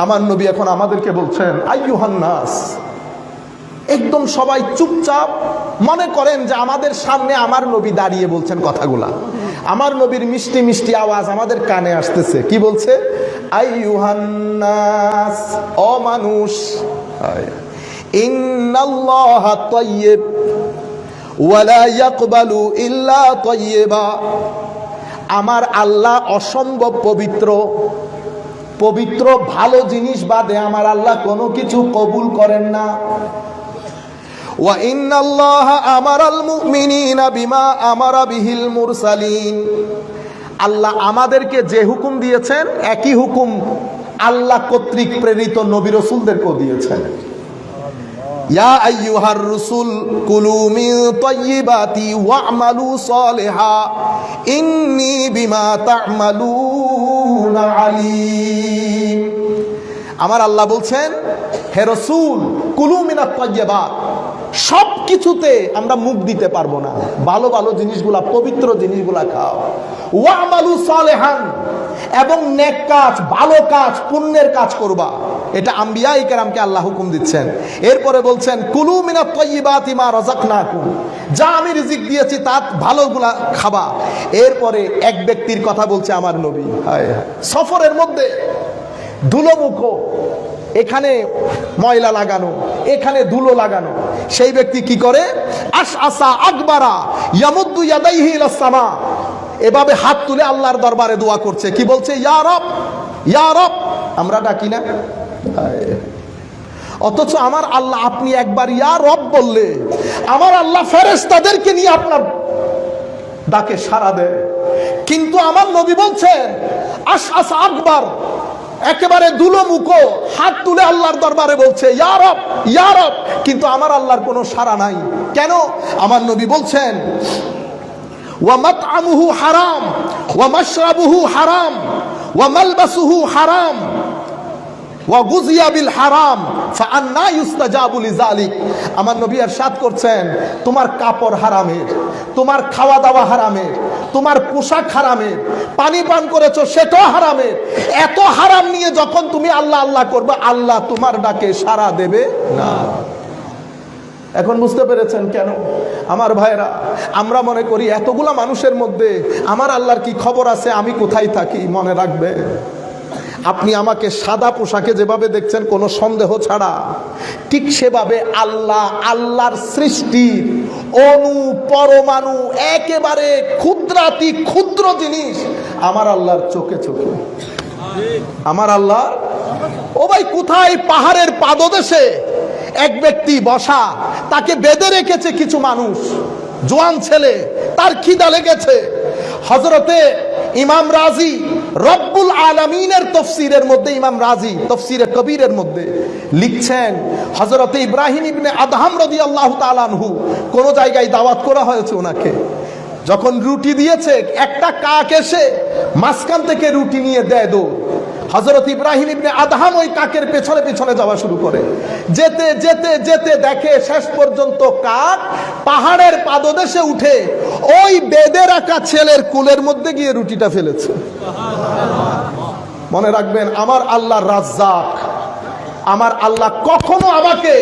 Speaker 1: আমার নবী এখন আমাদেরকে বলছেন, আইয়ুহান নাস, একদম সবাই চুপচাপ, মনে করেন যে আমাদের সামনে আমার নবী দাঁড়িয়ে বলছেন কথাগুলা। আমার নবীর মিষ্টি মিষ্টি আওয়াজ আমাদের কানে আসতেছে। কি বলছে? আইয়ুহান নাস, ও মানুষ, ইন্নাল্লাহা তাইয়্যিব ওয়ালা ইয়াকবালু ইল্লা তাইয়্যিবা, আমার আল্লাহ অসম্ভব পবিত্র, পবিত্র ভালো জিনিস বাদে আমার আল্লাহ কোনো কিছু কবুল করেন না। ওয়া ইন্নাল্লাহা আমারাল মুমিনিনা বিমা আমারা বিহিল মুরসালিন, আল্লাহ আমাদেরকে যে হুকুম দিয়েছেন একই হুকুম আল্লাহ কর্তৃক প্রেরিত নবী রাসূলদেরকেও দিয়েছেন। ইয়া আইয়ুহার রাসূল কুলু মিন তাইয়্যিবাতি ওয়া'মালু সালিহা ইন্নী বিমা তা'মালুনা আলীম। আমার আল্লাহ বলছেন, হে রাসূল, কুলু মিনাত তাইয়্যিবাত, সব কিছুতে আমরা মুখ দিতে পারবো না, ভালো ভালো জিনিসগুলা, পবিত্র জিনিসগুলা খাও। ওয়া'মালু সালিহান, এবং নেক কাজ, ভালো কাজ, পুণ্যের কাজ করবা। এটা আম্বিয়ায়ে কেরামকে আল্লাহ হুকুম দিচ্ছেন। এরপরে বলছেন, কুলু মিনাত তাইয়্যিবাতি মা রাযাকনাকুম, যা আমি রিজিক দিয়েছি তার ভালোগুলা খাবা। এরপরে এক ব্যক্তির কথা বলছে আমার নবী, হায় হায়, সফরের মধ্যে ধুলোমুখো, এখানে ময়লা লাগানো, এখানে ধুলো লাগানো, সেই ব্যক্তি কি করে? আশআসা আকবারা ইয়ামুদ্দু ইয়াদাইহি ইলাস সামা, এভাবে হাত তুলে আল্লাহর দরবারে দোয়া করছে। কি বলছে? ইয়া রব, ইয়া রব। আমরা ডাকি না? অথচ আমার আল্লাহ, আপনি একবার ইয়া রব বললে আমার আল্লাহ ফেরেশতাদেরকে নিয়ে আপনার ডাকে সাড়া দেয়। কিন্তু আমার নবী বলছেন আশআসা আকবার, একেবারে ধুলো মুখো, হাত তুলে আল্লাহর দরবারে বলছে ইয়া রব, ইয়া রব, কিন্তু আমার আল্লাহর কোনো সাড়া নাই। কেন? আমার নবী বলছেন, ওয়া মাতআমুহু হারাম ওয়া মাশরাবুহু হারাম ওয়া মালবাসুহু হারাম ওয়া গুযিয়া বিল হারাম ফাআন্না ইউস্তাজাবু লিযালিক। আমার নবী ইরশাদ করছেন, তোমার কাপড় হারামের, তোমার খাওয়া দাওয়া হারামের, তোমার পোশাক হারামের, পানি পান করেছো সেটাও হারামের। এত হারাম নিয়ে যখন তুমি আল্লাহ আল্লাহ করবে, আল্লাহ তোমার ডাকে সাড়া দেবে না। এখন বুঝতে পেরেছেন কেন? আমার ভাইরা, আমরা মনে করি এতগুলা মানুষের মধ্যে আমার আল্লাহর কি খবর আছে, আমি কোথায় থাকি। মনে রাখবে, আপনি আমাকে সাদা পোশাকে যেভাবে দেখছেন কোনো সন্দেহ ছাড়া, ঠিক সেভাবে আল্লাহ, আল্লাহর সৃষ্টির অণু পরমাণু, একেবারে ক্ষুদ্রাতি ক্ষুদ্র জিনিস আমার আল্লাহর চোখে চোখে। আমার আল্লাহ, ও ভাই, কোথায়? পাহাড়ের পাদদেশে এক ব্যক্তি বসা, তাকে বেঁধে রেখেছে কিছু মানুষ, জোয়ান ছেলে, তার খিদা লেগেছে। হযরতে ইমাম রাজি রব্বুল আলামিনের তফসিরের মধ্যে, ইমাম রাজি তফসিরে কবিরের মধ্যে লিখছেন, হযরতে ইব্রাহিম ইবনে আদহাম রাদিয়াল্লাহু তাআলা আনহু, কোন জায়গায় দাওয়াত করা হয়েছে ওনাকে, যখন রুটি দিয়েছে, একটা কাক এসে মাঝখান থেকে রুটি নিয়ে দেয় দৌড়। হযরত ইব্রাহিম ইবনে আদহাম ওই কাকের পেছনে পেছনে যাওয়া শুরু করে। যেতে যেতে যেতে দেখে শেষ পর্যন্ত কাক পাহাড়ের পাদদেশে উঠে ওই বেঁধে রাখা ছেলের কোলের মধ্যে গিয়ে রুটিটা ফেলেছে। মনে রাখবেন, আমার আল্লাহ রাজ্জাক, আমার আল্লাহ কখনো আমাকে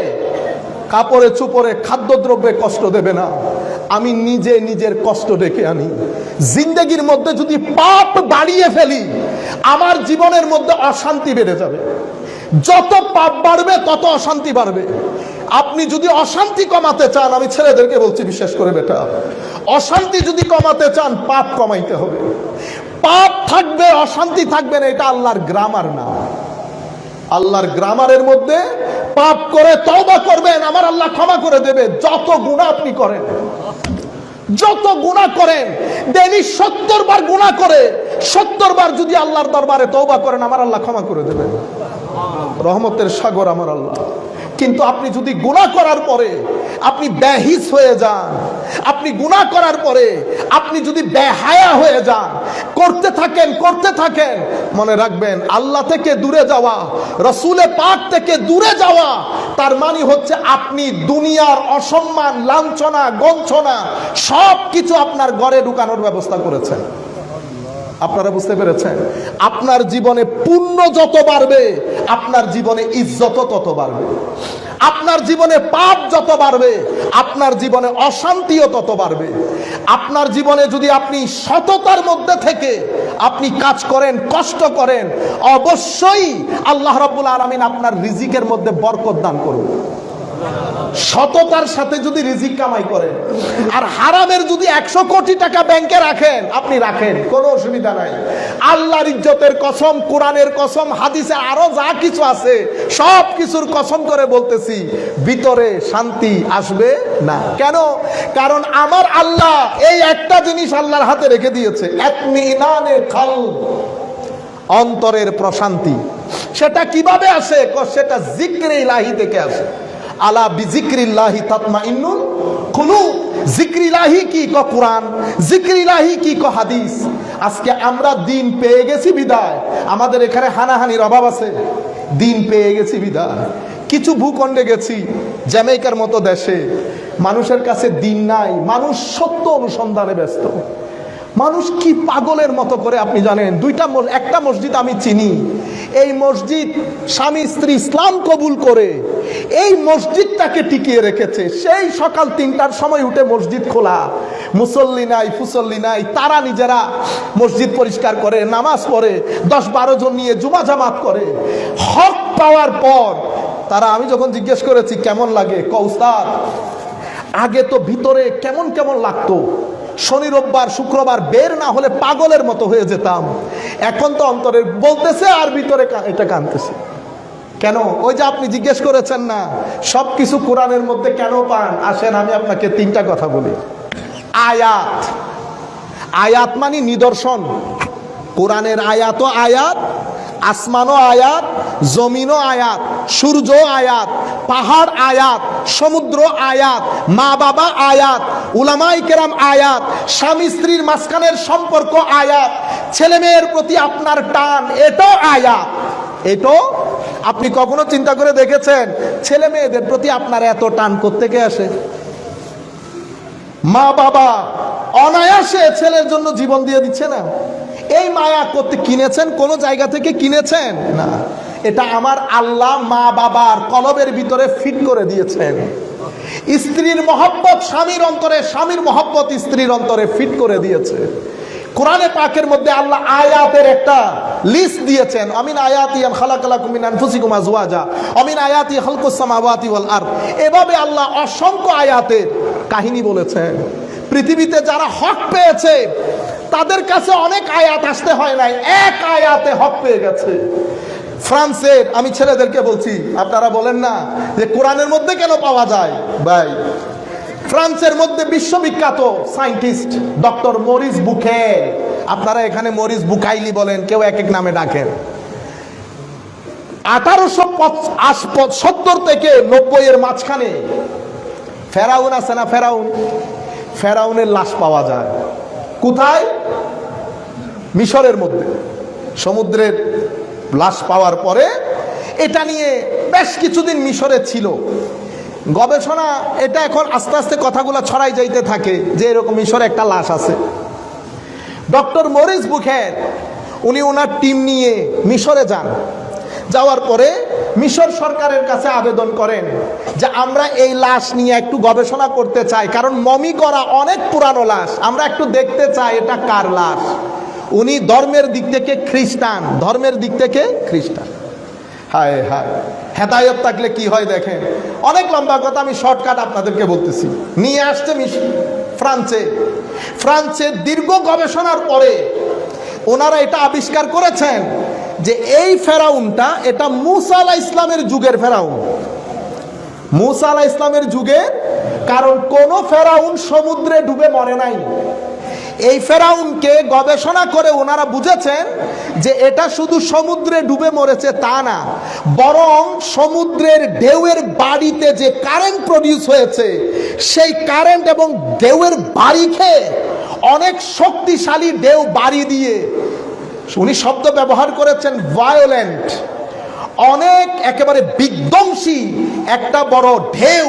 Speaker 1: কাপড়ে চুপড়ে খাদ্যদ্রব্যে কষ্ট দেবে না। আমি নিজে নিজের কষ্ট ডেকে আনি। জিন্দেগির মধ্যে যদি পাপ বাড়িয়ে ফেলি, আমার জীবনের মধ্যে অশান্তি বেড়ে যাবে। যত পাপ বাড়বে তত অশান্তি বাড়বে। আপনি যদি অশান্তি কমাতে চান, আমি ছেলেদেরকে বলছি, বিশেষ করে বেটা, অশান্তি যদি কমাতে চান পাপ কমাইতে হবে। পাপ থাকবে, অশান্তি থাকবে না, এটা আল্লাহর গ্রামার না। আল্লাহর গ্রামারের মধ্যে পাপ করে তওবা করবেন, আমার আল্লাহ ক্ষমা করে দেবে। যত গুনাহ আপনি করেন, যত গুনাহ করেন, ডেইলি 70 বার গুনাহ করে 70 বার যদি আল্লাহর দরবারে তওবা করেন, আমার আল্লাহ ক্ষমা করে দেবেন। রহমতের সাগর আমার আল্লাহ। কিন্তু আপনি যদি গুনাহ করার পরে আপনি বেহিস হয়ে যান, আপনি গুনাহ করার পরে আপনি যদি বেহায়া হয়ে যান, করতে থাকেন, মনে রাখবেন আল্লাহ থেকে দূরে যাওয়া, রাসূলে পাক থেকে দূরে যাওয়া, তার মানে হচ্ছে আপনি দুনিয়ার অসম্মান, লাঞ্ছনা, গঞ্ছনা সব কিছু আপনার ঘরে ঢুকানোর ব্যবস্থা করেছেন। আপনারা বুঝতে পেরেছেন? আপনার জীবনে পুণ্য যত বাড়বে, আপনার জীবনে ইজ্জত তত বাড়বে। আপনার জীবনে পাপ যত বাড়বে, আপনার জীবনে অশান্তিও তত বাড়বে। আপনার জীবনে যদি আপনি সততার মধ্যে থেকে আপনি কাজ করেন, কষ্ট করেন, অবশ্যই আল্লাহ রাব্বুল আলামিন আপনার রিজিকের মধ্যে বরকত দান করবে। সততার সাথে যদি রিজিক কামাই করেন, আর হারামের যদি 100 কোটি টাকা ব্যাংকে রাখেন, আপনি রাখেন, কোনো অসুবিধা নাই। আল্লাহর ইজ্জতের কসম, কোরআনের কসম, হাদিসে আরো যা কিছু আছে সব কিছুর কসম করে বলতেছি, ভিতরে শান্তি আসবে না। কেন? কারণ আমার আল্লাহ এই একটা জিনিস আল্লাহর হাতে রেখে দিয়েছে, ইতমিনানে কলব, অন্তরের প্রশান্তি। সেটা কিভাবে আসে? সেটা জিক্রে ইলাহি থেকে আসে। আলা বিজিক্রিল্লাহি তাতমাইন্নুল কুলুব। জিক্রিল্লাহি কি? কোরআন। জিক্রিল্লাহি কি? হাদিস। আজকে আমরা দিন পেয়ে গেছি বিদায় আমাদের এখানে হানাহানির অভাব আছে। দিন পেয়ে গেছি বিদায় কিছু ভূখণ্ডে গেছি, জ্যামাইকার মতো দেশে মানুষের কাছে দিন নাই, মানুষ সত্য অনুসন্ধানে ব্যস্ত। মানুষ কি পাগলের মতো করে, আপনি জানেন, একটা মসজিদ আমি চিনি, এই মসজিদ স্বামী স্ত্রী ইসলাম কবুল করে এই মসজিদটাকে টিকিয়ে রেখেছে। সেই সকাল 3টার সময় উঠে মসজিদ খোলা, মুসল্লি নাই, ফুসল্লি নাই, তারা নিজেরা মসজিদ পরিষ্কার করে, নামাজ পড়ে, 10-12 জন নিয়ে জুমা জামাত করে। হক পাওয়ার পর তারা, আমি যখন জিজ্ঞেস করেছি কেমন লাগে, উস্তাদ আগে তো ভিতরে কেমন কেমন লাগতো, শনি রোববার শুক্রবার বের না হলে পাগলের মতো হয়ে যেতাম, এখন তো অন্তরে বলতেছে আর ভিতরে এটা কাঁদতেছে। কেন? ওই যে আপনি জিজ্ঞেস করেছেন না সবকিছু কোরআনের মধ্যে কেন পান, আসেন আমি আপনাকে 3টা কথা বলি। আয়াত, আয়াত মানে নিদর্শন। কোরআনের আয়াতও আয়াত, আসমানও আয়াত, জমিনও আয়াত, সূর্য আয়াত, পাহাড় আয়াত, সমুদ্র আয়াত, মা বাবা আয়াত, উলামায়ে কেরাম আয়াত, স্বামী স্ত্রীর মাঝখানের সম্পর্ক আয়াত, ছেলে মেয়ের প্রতি আপনার টান এটাও আয়াত। এটাও আপনি কখনো চিন্তা করে দেখেছেন ছেলে মেয়েদের প্রতি আপনার এত টান কোত্থেকে আসে? মা বাবা অনায়াসে ছেলের জন্য জীবন দিয়ে দিচ্ছে না। এই মায়া করতে কিনেছেন, কোন জায়গা থেকে কিনেছেন না, এটা আমার আল্লাহ মা বাবার কলবের ভিতরে ফিট করে দিয়েছেন। স্ত্রীর মহব্বত স্বামীর অন্তরে, স্বামীর মহব্বত স্ত্রীর অন্তরে ফিট করে দিয়েছে। কোরআনে পাকের মধ্যে আল্লাহ আয়াতের একটা লিস্ট দিয়েছেন, আমিন আয়াতি আন খালাকালাকুম মিন আনফুসিকুম আজওয়াজা আমিন আয়াতি খালকুস সামাওয়াতি ওয়াল আরদ। এভাবে আল্লাহ অসংখ্য আয়াতের কাহিনী বলেছেন। পৃথিবীতে যারা হক পেয়েছে তাদের কাছে অনেক আয়াত আসতে হয় নাই, এক আয়াতে হক পেয়ে গেছে। ফ্রান্সের, আমি ছেলেদেরকে বলছি, আপনারা বলেন না যে কোরআনের মধ্যে কেন পাওয়া যায়, ভাই ফ্রান্সের মধ্যে বিশ্ববিখ্যাত সায়েন্টিস্ট ডক্টর মরিস বুকে, আপনারা এখানে মরিস বুকাইলি বলেন, কেউ এক এক নামে ডাকেন। 1870 থেকে 90 এর মাঝখানে ফেরাউন আছে না, ফেরাউনের লাশ পাওয়া যায়। কোথায়? মিশরের মধ্যে। সমুদ্রের লাশ পাওয়ার পরে এটা নিয়ে বেশ কিছুদিন মিশরে ছিল গবেষণা। এটা এখন আস্তে আস্তে কথাগুলো ছড়াই যাইতে থাকে যে এরকম মিশরে একটা লাশ আছে। ডক্টর মরিস বুখের উনি ওনার টিম নিয়ে মিশরে যান। যাওয়ার পরে মিশর সরকারের কাছে আবেদন করেন যে আমরা এই লাশ নিয়ে একটু গবেষণা করতে চাই, কারণ মমি করা অনেক পুরানো লাশ, আমরা একটু দেখতে চাই এটা কার লাশ। উনি ধর্মের দিক থেকে খ্রিস্টান, হায় হায়, হেদায়েত থাকলে কি হয় দেখেন। অনেক লম্বা কথা, আমি শর্টকাট আপনাদেরকে বলতেছি। নিয়ে আসছে ফ্রান্সে দীর্ঘ গবেষণার পরে ওনারা এটা আবিষ্কার করেছেন যে এই ফেরাউনটা এটা মূসা আলাইহিস ইসলামের যুগের ফেরাউন। মূসা আলাইহিস ইসলামের যুগের, কারণ কোন ফেরাউন সমুদ্রে ডুবে মরে নাই। এই ফেরাউনকে গবেষণা করে ওনারা বুঝেছেন যে এটা শুধু সমুদ্রে ডুবে মরেছে তা না, বরং সমুদ্রের ঢেউয়ের বাড়িতে যে কারেন্ট প্রডিউস হয়েছে সেই কারেন্ট এবং ঢেউয়ের বাড়ি খেয়ে অনেক শক্তিশালী ঢেউ বাড়ি দিয়ে, উনি শব্দ ব্যবহার করেছেন ভায়োলেন্ট, অনেক একেবারে বিধ্বংসী একটা বড় ঢেউ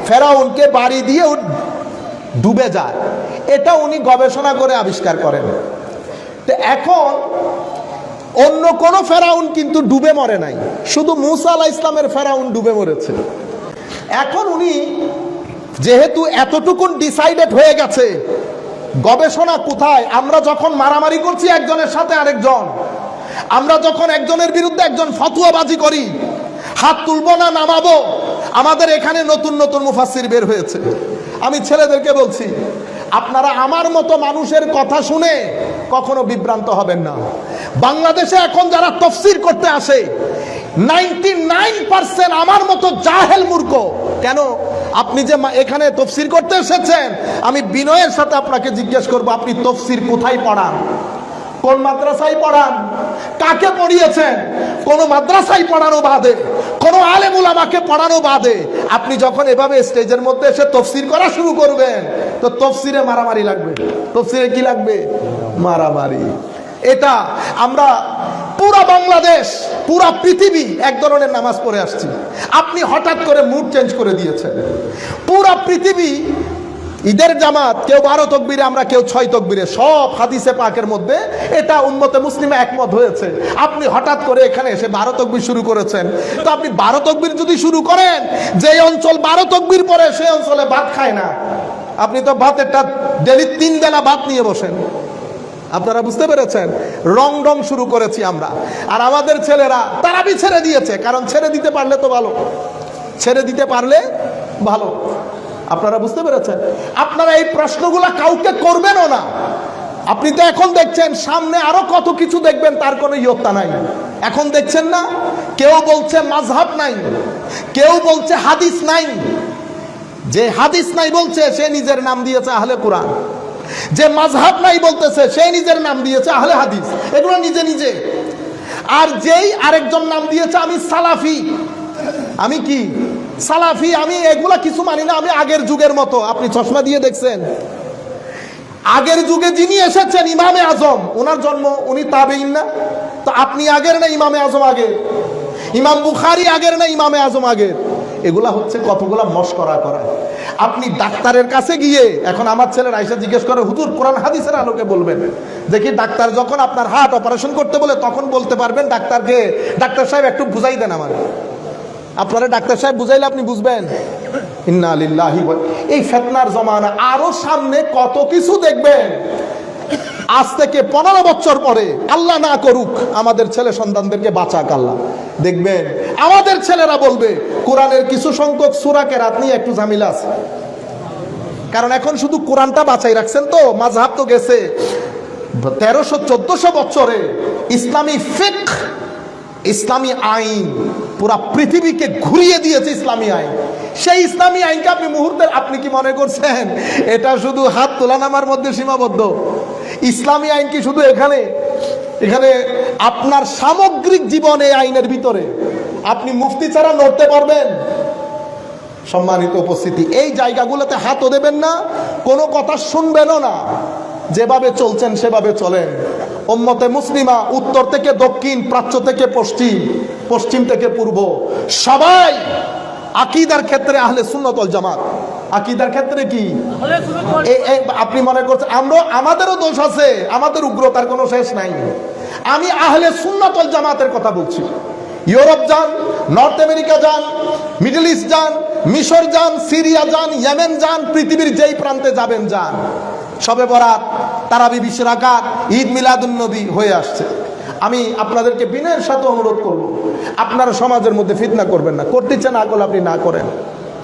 Speaker 1: ফেরাউনকে বাড়ি দিয়ে ডুবে যায়। এটা উনি গবেষণা করে আবিষ্কার করেন। তো এখন অন্য কোন ফেরাউন কিন্তু ডুবে মরে নাই, শুধু মূসা আলাইহিস ইসলামের ফেরাউন ডুবে মরেছে। এখন উনি যেহেতু এতটুকুন ডিসাইডেড হয়ে গেছে, গবেষণা কোথায়? আমরা যখন মারামারি করছি একজনের সাথে আরেকজন, আমরা যখন একজনের বিরুদ্ধে একজন ফতোয়াবাজি করি, হাত তুলবো না নামাবো, আমাদের এখানে নতুন নতুন মুফাসসির বের হয়েছে। আমি ছেলেদেরকে বলছি, আপনারা আমার মতো মানুষের কথা শুনে কখনো বিভ্রান্ত হবেন না। বাংলাদেশে এখন যারা তাফসীর করতে আসে 99% আমার মতো জাহেল মূর্খ। কেন? আপনি যে এখানে তাফসীর করতে এসেছেন, আমি বিনয়ের সাথে আপনাকে জিজ্ঞেস করব, আপনি তাফসীর কোথায় পড়ান? কোন মাদ্রাসায় পড়ান? কাকে পড়িয়েছেন? কোন মাদ্রাসায় পড়ানো বাদে, কোন আলেম উলামাকে পড়ানো বাদে আপনি যখন এভাবে স্টেজের মধ্যে এসে তাফসীর করা শুরু করবেন, তো তাফসীরে মারামারি লাগবে। তাফসীরে কি লাগবে? মারামারি। এটা আমরা পুরা বাংলাদেশ, পুরা পৃথিবী এক ধরনের নামাজ পড়ে আসছি, আপনি হঠাৎ করে মুড চেঞ্জ করে দিয়েছেন। পুরা পৃথিবী ঈদের জামাত, কেউ 12 তকবীরে, আমরা কেউ 6 তকবীরে, সব হাদিসে পাকের মধ্যে এটা উম্মতে মুসলিমে একমত হয়েছে। আপনি হঠাৎ করে এখানে এসে 12 তকবীর শুরু করেছেন। তো আপনি 12 তকবীর যদি শুরু করেন, যে অঞ্চল 12 তকবীর পরে সেই অঞ্চলে ভাত খায় না, আপনি তো ভাতেরটা ডেলি 3 বেলা ভাত নিয়ে বসেন। আপনারা বুঝতে পেরেছেন? রং শুরু করেছি আমরা। আর আমাদের ছেলেরা তারাবি ছেড়ে দিয়েছে, কারণ ছেড়ে দিতে পারলে তো ভালো, ছেড়ে দিতে পারলে ভালো। আপনারা বুঝতে পেরেছেন? আপনারা এই প্রশ্নগুলা কাউকে করবেনও না। আপনি তো এখন দেখছেন, সামনে আরো কত কিছু দেখবেন, তার কোনো ইয়ত্তা নাই। এখন দেখছেন না, কেউ বলছে মাযহাব নাই, কেউ বলছে হাদিস নাই। যে হাদিস নাই বলছে সে নিজের নাম দিয়েছে আহলে কোরআন, যে মাযহাব নাই বলতেছে সে নিজের নাম দিয়েছে আহলে হাদিস, এগুলো নিজে নিজে। আর যেই আরেকজন নাম দিয়েছে আমি সালাফি, আমি কি সালাফি, আমি এগুলা কিছু মানি না, আমি আগের যুগের মতো। আপনি চশমা দিয়ে দেখছেন, আগের যুগে যিনি এসেছেন ইমামে আজম, ওনার জন্ম, উনি তাবেঈন না? তো আপনি আগের না ইমামে আজম আগের? ইমাম বুখারী আগের না ইমামে আজম আগের? এগুলা হচ্ছে কতগুলা মশকরা করা। আপনি ডাক্তারের কাছে গিয়ে, এখন আমার ছেলের আইসা জিজ্ঞেস করে, হুজুর কোরআন হাদিসের আলোকে বলবেন। দেখি ডাক্তার যখন আপনার হার্ট অপারেশন করতে বলে, তখন বলতে পারবেন ডাক্তারকে, ডাক্তার সাহেব একটু বুঝাই দেন আমার। আপনারা ডাক্তার সাহেব বুঝাইলে আপনি বুঝবেন। ইন্না লিল্লাহি ওয়া, এই ফিতনার জমানা, আরো সামনে কত কিছু দেখবেন। আজ থেকে 15 বছর পরে, আল্লাহ না করুক আমাদের ছেলে সন্তানদেরকে বাঁচাক আল্লাহ, দেখবেন আমাদের ছেলেরা বলবে কোরআনের কিছু সংখ্যক সূরা কেরাত নিয়ে একটু ঝামেলা আছে। কারণ এখন শুধু কোরআনটা বাঁচাই রাখছেন, তো মাযহাব তো গেছে। 1300-1400 বছরে ইসলামী ফিকহ, ইসলামী আইন পুরা পৃথিবীকে ঘুরিয়ে দিয়েছে। ইসলামী আইন, সেই ইসলামী আইনকে আপনি মুহূর্তে, আপনি কি মনে করছেন এটা শুধু হাত তোলা নামার মধ্যে সীমাবদ্ধ? ইসলামী আইন কি শুধু এখানে? এখানে আপনার সামগ্রিক জীবনে আইনের ভিতরে আপনি মুফতি ছাড়া নড়তে পারবেন? সম্মানিত উপস্থিতি, এই জায়গাগুলোতে হাতও দেবেন না, কোনো কথা শুনবেনও না। যেভাবে চলছেন সেভাবে চলেন। উম্মতে মুসলিমা উত্তর থেকে দক্ষিণ, প্রাচ্য থেকে পশ্চিম, পশ্চিম থেকে পূর্ব, সবাই আকীদার ক্ষেত্রে আহলে সুন্নাত ওয়াল জামাত। আকীদার ক্ষেত্রে কি? আপনি মনে করছেন আমরা, আমাদেরও দোষ আছে, আমাদের উগ্রতার কোনো শেষ নাই। আমি আহলে সুন্নাত ওয়াল জামাতের কথা বলছি। ইউরোপ যান, নর্থ আমেরিকা যান, মিডল ইস্ট যান, মিশর যান, সিরিয়া যান, ইয়েমেন যান, পৃথিবীর যেই প্রান্তে যাবেন যান, শবে বরাত, তারাবি, বিশ রাকাত, ঈদ মিলাদুন নবী হয়ে আসছে। আমি আপনাদেরকে বিনয়ের সাথে অনুরোধ করব, আপনারা সমাজের মধ্যে ফিতনা করবেন না। করতে চান, না করলে আপনি না করেন,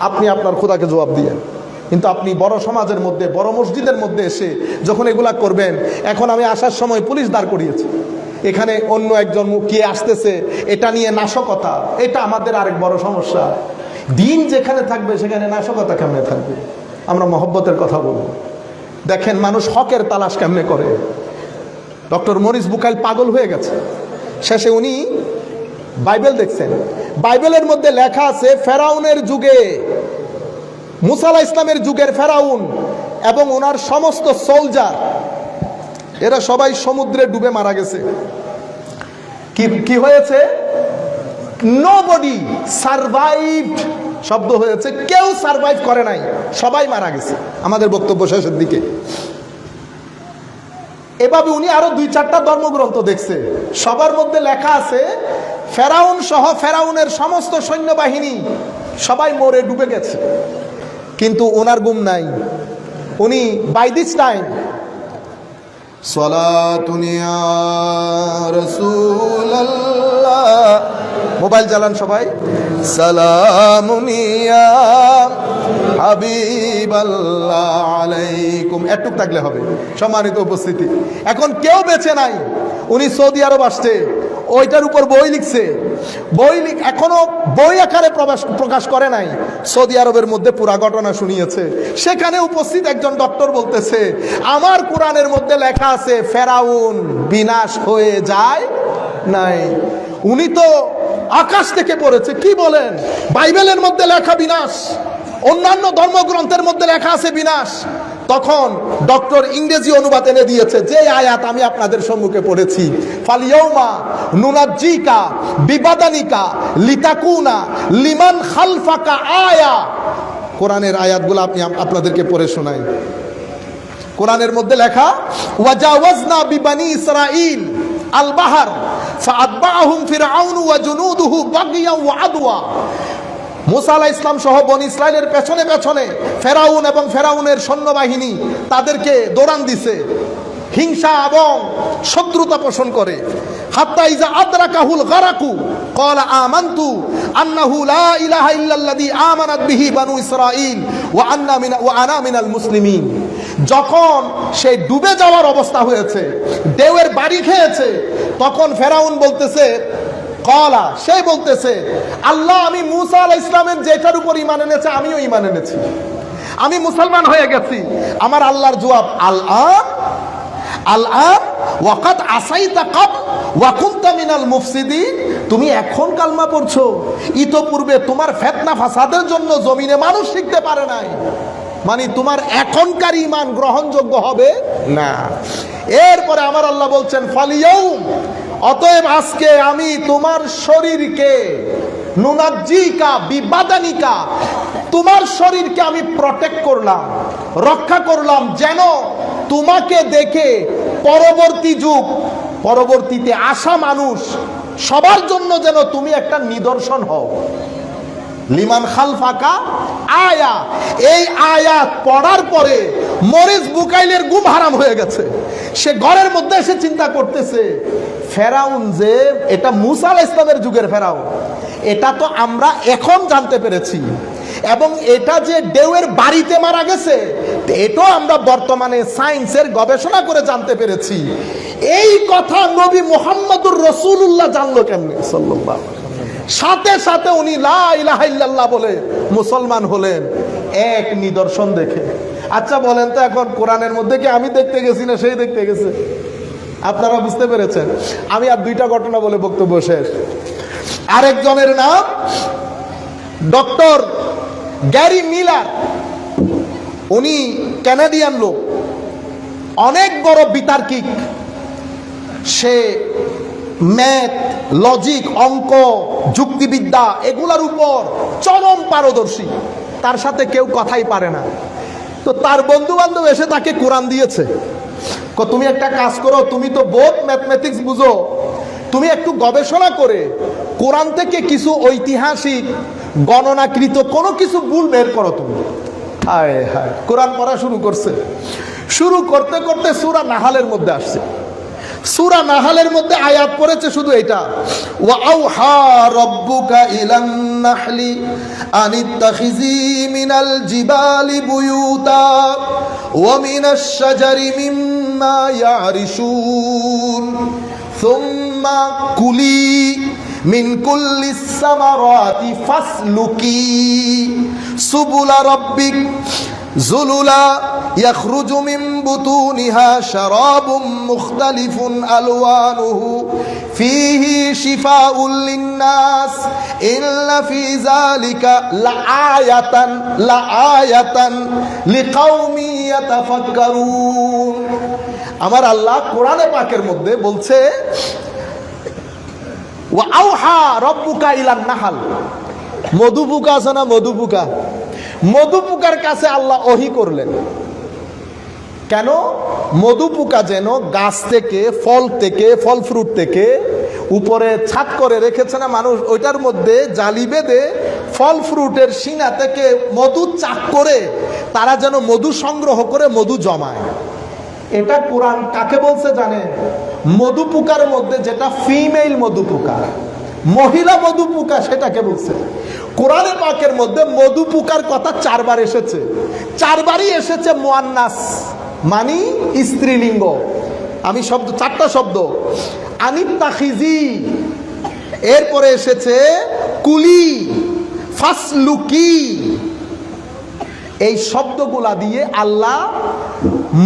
Speaker 1: আপনি আপনার খোদাকে জবাব দিয়েন। কিন্তু আপনি বড় সমাজের মধ্যে, বড় মসজিদের মধ্যে এসে যখন এগুলা করবেন, এখন আমি আসার সময় পুলিশ দাঁড় করিয়েছে, এখানে অন্য একজন কে আসতেছে, এটা নিয়ে নাশকতা, এটা আমাদের আরেক বড় সমস্যা। দিন যেখানে থাকবে সেখানে নাশকতা কেমনে থাকবে? আমরা মহব্বতের কথা বলবো। দেখেন মানুষ হকের তালাশ কেমনে করে। ডক্টর মরিস বুকাইল পাগল হয়ে গেছে। শেষে উনি বাইবেল দেখছেন, বাইবেলের মধ্যে লেখা আছে ফেরাউনের যুগে, মুসা আলাইহিস সালামের যুগের ফেরাউন এবং ওনার সমস্ত সোলজার, এরা সবাই সমুদ্রে ডুবে মারা গেছে। কি হয়েছে? নোবডি সারভাইভড শব্দ হয়েছে, কেউ সারভাইভ করে নাই, সবাই মারা গেছে। আমাদের বক্তব্য শেষের দিকে এভাবে উনি আরো 2-4টা ধর্মগ্রন্থ দেখছে, সবার মধ্যে লেখা আছে ফেরাউন সহ ফেরাউনের সমস্ত সৈন্যবাহিনী সবাই মরে ডুবে গেছে, কিন্তু ওনার গুম নাই। উনি বাই দিস টাইম সালাতুন ইয়া রাসূলুল্লাহ, মোবাইল চালান সবাই, সালামুন ইয়া হাবিবাল্লাহ আলাইকুম, এটুক থাকলে হবে। সম্মানিত উপস্থিতি, এখন কেউ বেঁচে নাই। উনি সৌদি আরব আসছে, ওইটার উপর বই লিখছে, এখনো বই আকারে প্রকাশ করে নাই, সৌদি আরবের মধ্যে পুরা ঘটনা শুনিয়েছে। সেখানে উপস্থিত একজন ডক্টর বলতেছে আমার কোরআনের মধ্যে লেখা আছে ফেরাউন বিনাশ হয়ে যায় নাই। উনি তো আকাশ থেকে পড়েছে, কি বলেন? বাইবেলের মধ্যে লেখা বিনাশ, অন্যান্য ধর্মগ্রন্থের মধ্যে লেখা আছে বিনাশ। তখন ডক্টর ইংরেজি অনুবাদ এনে দিয়েছে, যে আয়াত আমি আপনাদের সম্মুখে পড়েছি, ফালিয়াউমা নুনাজ্জিকা বিবাদানিকা লিতাকুনা লিমান খালফাকা আয়া। কোরআনের আয়াতগুলো আপনি আপনাদেরকে পড়ে শোনাই। কোরআনের মধ্যে লেখা ওয়াজাওয়াজনা বিবানি ইসরাঈল আল বাহর ফাআতবাআহুম ফিরআউন ওয়া জুনুদুহু বাগিয়া ওয়া আদওয়া। মুসা আলাইহিস সালাম সহ বনি ইসরাইলের পেছনে পেছনে ফেরাউন এবং ফেরাউনের সৈন্যবাহিনী তাদেরকে দৌড়ান দিছে, হিংসা এবং শত্রুতা পোষণ করে। হাত্তা ইজা আদরাকাহুল গারাকু ক্বালা আমানতু আন্নাহু লা ইলাহা ইল্লাল্লাযী আমানাত বিহি বানু ইসরাঈল ওয়া আনা মিনাল মুসলিমিন। যখন সেই ডুবে যাওয়ার অবস্থা হয়েছে, ঢেউয়ের বাড়ি খেয়েছে, তখন ফেরাউন বলতেছে, কলা, সে বলতেছে আল্লাহ আমি মুসা আলাইহিস সালামের যেটার উপর ঈমান এনেছে আমিও ঈমান এনেছি, আমি মুসলমান হয়ে গেছি। আমার আল্লাহর জবাব আল-আন ওয়াকাদ আসাইতা ক্বাবল ওয়া কুনতা মিনাল মুফসিদিন। তুমি এখন কালমা পড়ছো, ইতোপূর্বে তোমার ফিতনা ফাসাদের জন্য জমিনে মানুষ শিখতে পারে নাই, মানে তোমার এখনকার ঈমান গ্রহণযোগ্য হবে না। এরপরে আমার আল্লাহ বলছেন ফালিয়াউম, অতএব আজকে আমি তোমার শরীরকে নুনাজ্জিকা বিবাদানিকা, তোমার শরীরকে আমি প্রটেক্ট করলাম, রক্ষা করলাম, যেন তোমাকে দেখে পরবর্তী যুগ, পরবর্তীতে আসা মানুষ সবার জন্য যেন তুমি একটা নিদর্শন হও। লিমান খালফাকা আয়া, এই আয়াত পড়ার পরে মরিস বুকাইলের ঘুম হারাম হয়ে গেছে। সে ঘরের মধ্যে এসে চিন্তা করতেছে ফেরাউন যে এটা মুসা আলাইহিস সালামের যুগের ফেরাউন, এটা তো আমরা এখন জানতে পেরেছি, এবং এটা যে ঢেউয়ের বাড়িতে মারা গেছে এটাও আমরা বর্তমানে সায়েন্সের গবেষণা করে জানতে পেরেছি। এই কথা নবী মুহাম্মদুর রাসূলুল্লাহ জানলো কেমনে? সাল্লাল্লাহু আলাইহি ওয়াসাল্লাম। সাথে সাথে উনি লা ইলাহা ইল্লাল্লাহ বলে মুসলমান হলেন, এক নিদর্শন দেখে। আচ্ছা বলেন তো, এখন কোরআনের মধ্যে কি আমি দেখতে গেছি না সেই দেখতে গেছে? আপনারা বুঝতে পেরেছেন। আমি আর 2টা ঘটনা বলে বক্তব্য শেষ। আরেকজনের নাম ডক্টর গ্যারি মিলার, উনি কানাডিয়ান লোক, অনেক বড় বিতার্কিক। সে ম্যাথ, লজিক, অঙ্ক, যুক্তিবিদ্যা এগুলার উপর চরম পারদর্শী, তার সাথে কেউ কথাই পারে না। তো তার বন্ধু বান্ধব এসে তাকে কোরআন দিয়েছে, তুমি একটা কাজ করো, তুমি তো বোধ ম্যাথমেটিক্স বুঝো, তুমি একটু গবেষণা করে কোরআন থেকে কিছু ঐতিহাসিক গণনাকৃত কোনো কিছু ভুল বের করো তুমি। হায় হায়, কোরআন পড়া শুরু করছে, শুরু করতে করতে সূরা নাহালের মধ্যে আসছে। সূরা নাহলের মধ্যে আয়াত পড়েছে শুধু এটা, ওয়া আওহা রাব্বুকা ইলান নাহলি আনিত্তাখিজি মিনাল জিবালি বুয়ুতা ওয়া মিনাশ শাজারি মিম্মা ইয়ারিশুন সুম্মা কুলি মিন কুল্লিস সামারাতি ফাসলুকি সুবুলা রাব্বিক যুলুলা يخرج من بطونها شراب مختلف ألوانه فيه شفاء للناس إن في ذلك لآية لقوم يتفكرون আমার আল্লাহ কোরআনে পাকের মধ্যে বলছে ওয়া আওহা রাব্বুকা ইলান নাহাল, মধু পোকা আছে না, মধু পোকা, মধু পোকার কাছে আল্লাহ ওহী করলেন। কেন? মধু পোকা যেন গাছ থেকে, ফল থেকে, ফল ফ্রুট থেকে উপরে ছাদ করে রেখেছে না মানুষ, ওইটার মধ্যে জালি বেঁধে ফল ফ্রুটের সিনা থেকে মধু চাক করে তারা যেন মধু সংগ্রহ করে মধু জমায়। এটা কোরআন কাকে বলছে জানেন? মধু পোকার মধ্যে যেটা ফিমেল মধু পোকা, মহিলা মধু পোকা, সেটাকে বলছে। কোরআনে পাকের মধ্যে মধু পোকার কথা 4 বার এসেছে, 4 বারই এসেছে মুয়ান্নাস মানি স্ত্রীলিঙ্গ। আমি শব্দ 4টা শব্দ, আনিত্তাখিজি, এরপরে এসেছে কুলি, ফাসলুকি। এই শব্দগুলা দিয়ে আল্লাহ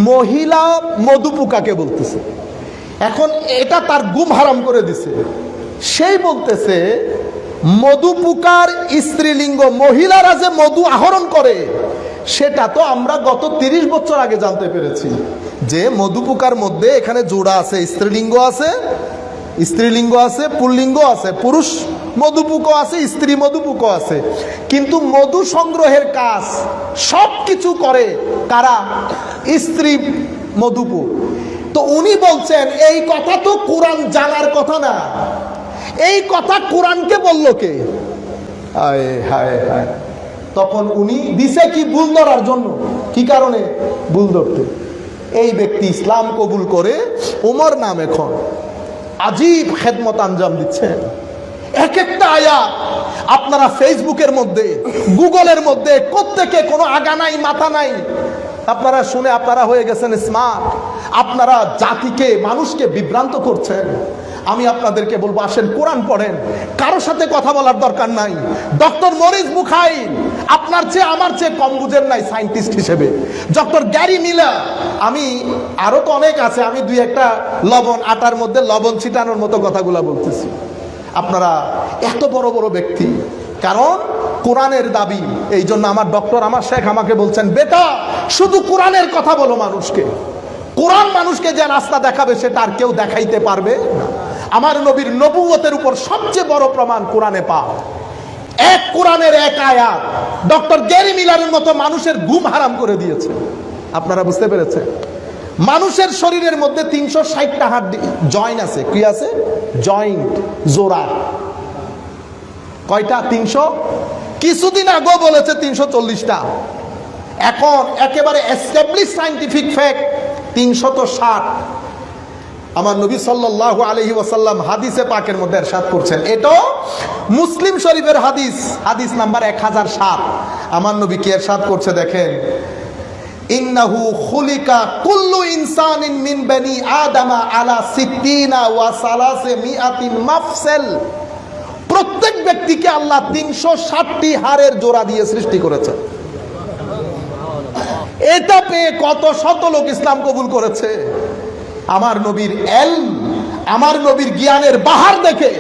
Speaker 1: মহিলা মধু পোকাকে বলতেছে। এখন এটা তার গুম হারাম করে দিছে। সেই বলতেছে মধু পোকার স্ত্রীলিঙ্গ, মহিলারা যে মধু আহরণ করে সেটা তো আমরা গত 30 বছর আগে জানতে পেরেছি যে মধু পোকার মধ্যে এখানে জোড়া আছে, স্ত্রীলিঙ্গ আছে, স্ত্রীলিঙ্গ আছে, পুল্লিঙ্গ আছে, পুরুষ মধুপুকও আছে, স্ত্রী মধুপুকও আছে। কিন্তু মধু সংগ্রহের কাজ সব কিছু করে কারা? স্ত্রী মধুপুক। তো উনি বলছেন এই কথা তো কোরআন জানার কথা না, এই কথা কোরআনকে বলল কে? হায় হায় হায়। তখন উনি দিছে কি? ভুল ধরার জন্য। কি কারণে ভুল ধরতে? এই ব্যক্তি ইসলাম কবুল করে ওমর নাম এখন আজীব খেদমত আঞ্জাম দিচ্ছেন। এক একটা আয়াত আপনারা ফেসবুকের মধ্যে, গুগলের মধ্যে, কোত্থেকে কোনো আগা নাই মাথা নাই, আপনারা শুনে আপনারা হয়ে গেছেন স্মার্ট। আপনারা জাতিকে, মানুষকে বিভ্রান্ত করছেন। আমি আপনাদেরকে বলবো আসেন কোরআন পড়েন, কারো সাথে কথা বলার দরকার নাই। ডক্টর মরিস বুখাইল আপনার চেয়ে আমার চেয়ে কম বুঝেন নাই সায়েন্টিস্ট হিসেবে। ডক্টর গ্যারি মিলার, আমি আরো তো অনেক আছে, আমি 2-1টা লবণ, আটার মধ্যে লবণ ছিটানোর মতো কথাগুলো বলতেছি। আপনারা এত বড় বড় ব্যক্তি, কারণ কোরআনের দাবি। এই জন্য আমার ডক্টর, আমার শেখ আমাকে বলছেন বেটা শুধু কোরআনের কথা বলো মানুষকে, কোরআন মানুষকে যে রাস্তা দেখাবে সেটা আর কেউ দেখাইতে পারবে না। আমার নবীর নবুয়তের উপর সবচেয়ে বড় প্রমাণ কোরআনে পাও। এক কোরআনের এক আয়াত ডক্টর গ্যারি মিলারের মতো মানুষের ঘুম হারাম করে দিয়েছে। আপনারা বুঝতে পেরেছেন? মানুষের শরীরের মধ্যে 360টা হাড় জয়েন্ট আছে। কি আছে? জয়েন্ট, জোড়া। কয়টা? 300। কিছুদিন আগেও বলেছে 340টা। এখন একেবারে এস্টাবলিশ সায়েন্টিফিক ফ্যাক্ট 360। আমার নবী সাল্লাল্লাহু আলাইহি ওয়াসাল্লাম হাদিসে পাকের মধ্যে ইরশাদ করছেন, এটা মুসলিম শরীফের হাদিস, হাদিস নাম্বার 1007। আমার নবী কি ইরশাদ করছে দেখেন, ইন্নাহু খুলিকা কুল্লু ইনসানিন মিন বানি আদামা আলা 60 ওয়া 300 মাফসাল। প্রত্যেক ব্যক্তিকে আল্লাহ 360টি হাড়ের জোড়া দিয়ে সৃষ্টি করেছে। এটা পেয়ে কত শত লোক ইসলাম কবুল করেছে। আমার নবীর ইলম, আমার নবীর জ্ঞানের বাহার দেখে,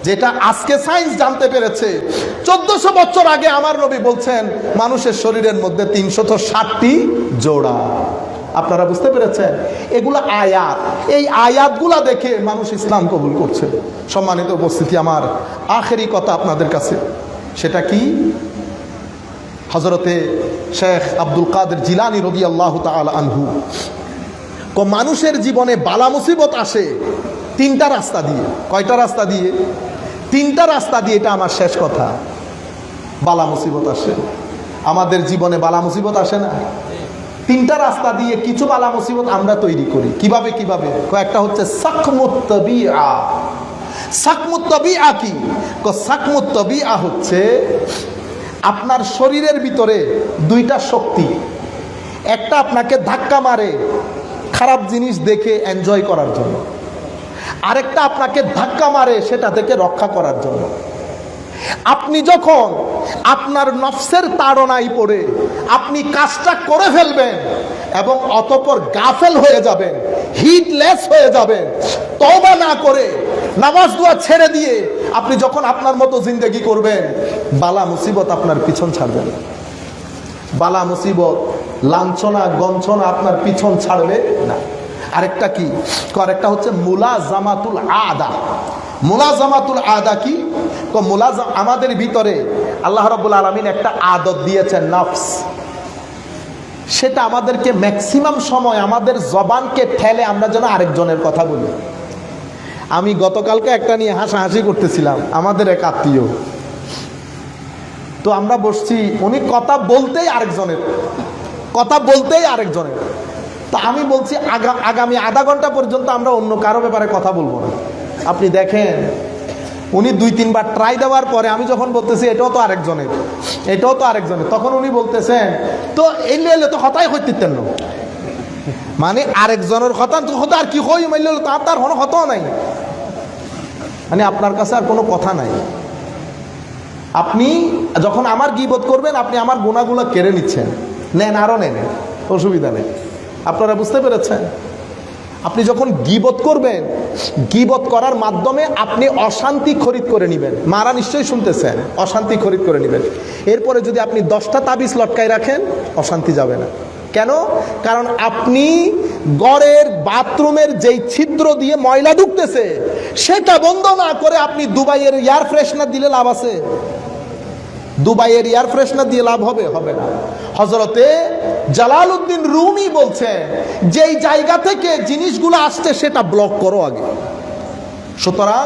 Speaker 1: যেটা আজকে সায়েন্স জানতে পেরেছে, 1400 বছর আগে আমার নবী বলছেন মানুষের শরীরের মধ্যে 360টি জোড়া। আপনারা বুঝতে পেরেছেন? এগুলো আয়াত, এই আয়াতগুলা দেখে মানুষ ইসলাম কবুল করছে। সম্মানিত উপস্থিতি, আমার আখেরি কথা আপনাদের কাছে, সেটা কি? হযরতে শেখ আব্দুল কাদের জিলানী রাদিয়াল্লাহু তাআলা আনহু, মানুষের জীবনে বালা মুসিবত আসে 3টা রাস্তা দিয়ে। কয়টা রাস্তা দিয়ে? 3টা রাস্তা দিয়ে। এটা আমার শেষ কথা। বালা মুসিবত আসে আমাদের জীবনে, বালা মুসিবত আসে না? তিনটা রাস্তা দিয়ে কিছু বালা মুসিবত আমরা তৈরি করি। কিভাবে? কয়েকটা হচ্ছে সাকমুত তাবিআ। সাকমুত তাবিআ কি? সাকমুত তাবিআ হচ্ছে আপনার শরীরের ভিতরে দুইটা শক্তি, একটা আপনাকে ধাক্কা মারে খারাপ জিনিস দেখে এনজয় করার জন্য, আরেকটা আপনাকে ধাক্কা মারে সেটা থেকে রক্ষা করার জন্য। আপনি যখন আপনার নফসের তাড়নায় পড়ে আপনি কাজটা করে ফেলবেন এবং অতঃপর গাফেল হয়ে যাবেন, হিটলেস হয়ে যাবেন, তওবা না করে নামাজ দোয়া ছেড়ে দিয়ে আপনি যখন আপনার মতো জিন্দেগি করবেন, বালা মুসিবত আপনার পিছন ছাড়বে না। বালা মুসিবত, লাঞ্ছনা গঞ্ছনা আপনার পিছন ছাড়বে না। আরেকটা কি? আরেকটা হচ্ছে মুলাজামাতুল আদা। মুলাজামাতুল আদা কি? আমাদের ভিতরে আল্লাহ রাব্বুল আলামিন একটা আদত দিয়েছেন, নফস। সেটা আমাদেরকে ম্যাক্সিমাম সময় আমাদের জবানকে ঠেলে আমরা যেন আরেকজনের কথা বলি। আমি গতকালকে একটা নিয়ে হাসাহাসি করতেছিলাম, আমাদের এক আত্মীয়। তো আমরা বসছি, উনি কথা বলতেই আরেকজনের। তো আমি বলছি আগামী আধা ঘন্টা পর্যন্ত আমরা অন্য কারো ব্যাপারে কথা বলবো না। আপনি দেখেন, উনি 2-3 বার ট্রাই দেওয়ার পরে আমি যখন বলতেছি এটাও তো আরেকজনের, তখন উনি বলতেছেন তো এলে তো হতাই হইতেন না, মানে আরেকজনের কথা আর কি হই মাইলে তার কোনো হতাও নাই, মানে আপনার কাছে আর কোনো কথা নাই। আপনি যখন আমার গীবত করবেন, আপনি আমার গুনাহগুলো কেড়ে নিচ্ছেন। নেন, আরো নেন, অসুবিধা নেই। আপনারা বুঝতে পেরেছেন? আপনি যখন গীবত করবেন, গীবত করার মাধ্যমে আপনি অশান্তি খরিদ করে নেবেন। মারা নিশ্চয়ই শুনতেছেন, অশান্তি খরিদ করে নেবেন। এরপরে যদি আপনি 10টা তাবিজ লটকায় রাখেন, অশান্তি যাবে না। কেন? কারণ আপনি ঘরের বাথরুমের যেই ছিদ্র দিয়ে ময়লা ঢুকতেছে সেটা বন্ধ না করে আপনি দুবাইয়ের এয়ার ফ্রেশনার দিলে লাভ আছে? দুবাইয়ের এয়ার ফ্রেশনার দিয়ে লাভ হবে না। হযরতে জালালউদ্দিন রুমি বলছেন, যেই জায়গা থেকে জিনিসগুলো আসছে সেটা ব্লক করো আগে। সুতরাং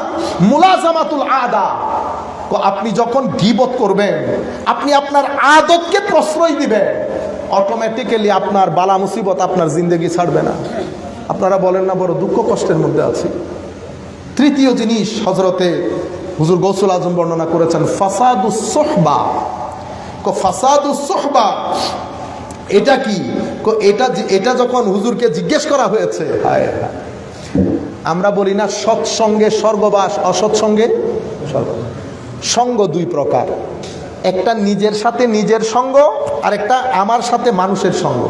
Speaker 1: মুলাজামাতুল আদা, আপনি যখন গীবত করবেন, আপনি আপনার আদতকে প্রশ্রয় দিবেন, অটোমেটিক্যালি আপনার বালা মুসিবত আপনার জিন্দেগি ছাড়বে না। আপনারা বলেন না বড় দুঃখ কষ্টের মধ্যে আছি। তৃতীয় জিনিস হযরতে হুজুর গৌসুল আজম বর্ণনা করেছেন, ফাসাদুস সুহবা। ফাসাদুস সুহবা এটা কি? এটা যখন হুজুরকে জিজ্ঞেস করা হয়েছে, আমরা বলি না সৎসঙ্গে স্বর্গবাস, অসৎসঙ্গে স্বর্গবাস। সঙ্গ দুই প্রকার, একটা নিজের সাথে নিজের সঙ্গ, আর একটা আমার সাথে মানুষের সঙ্গ।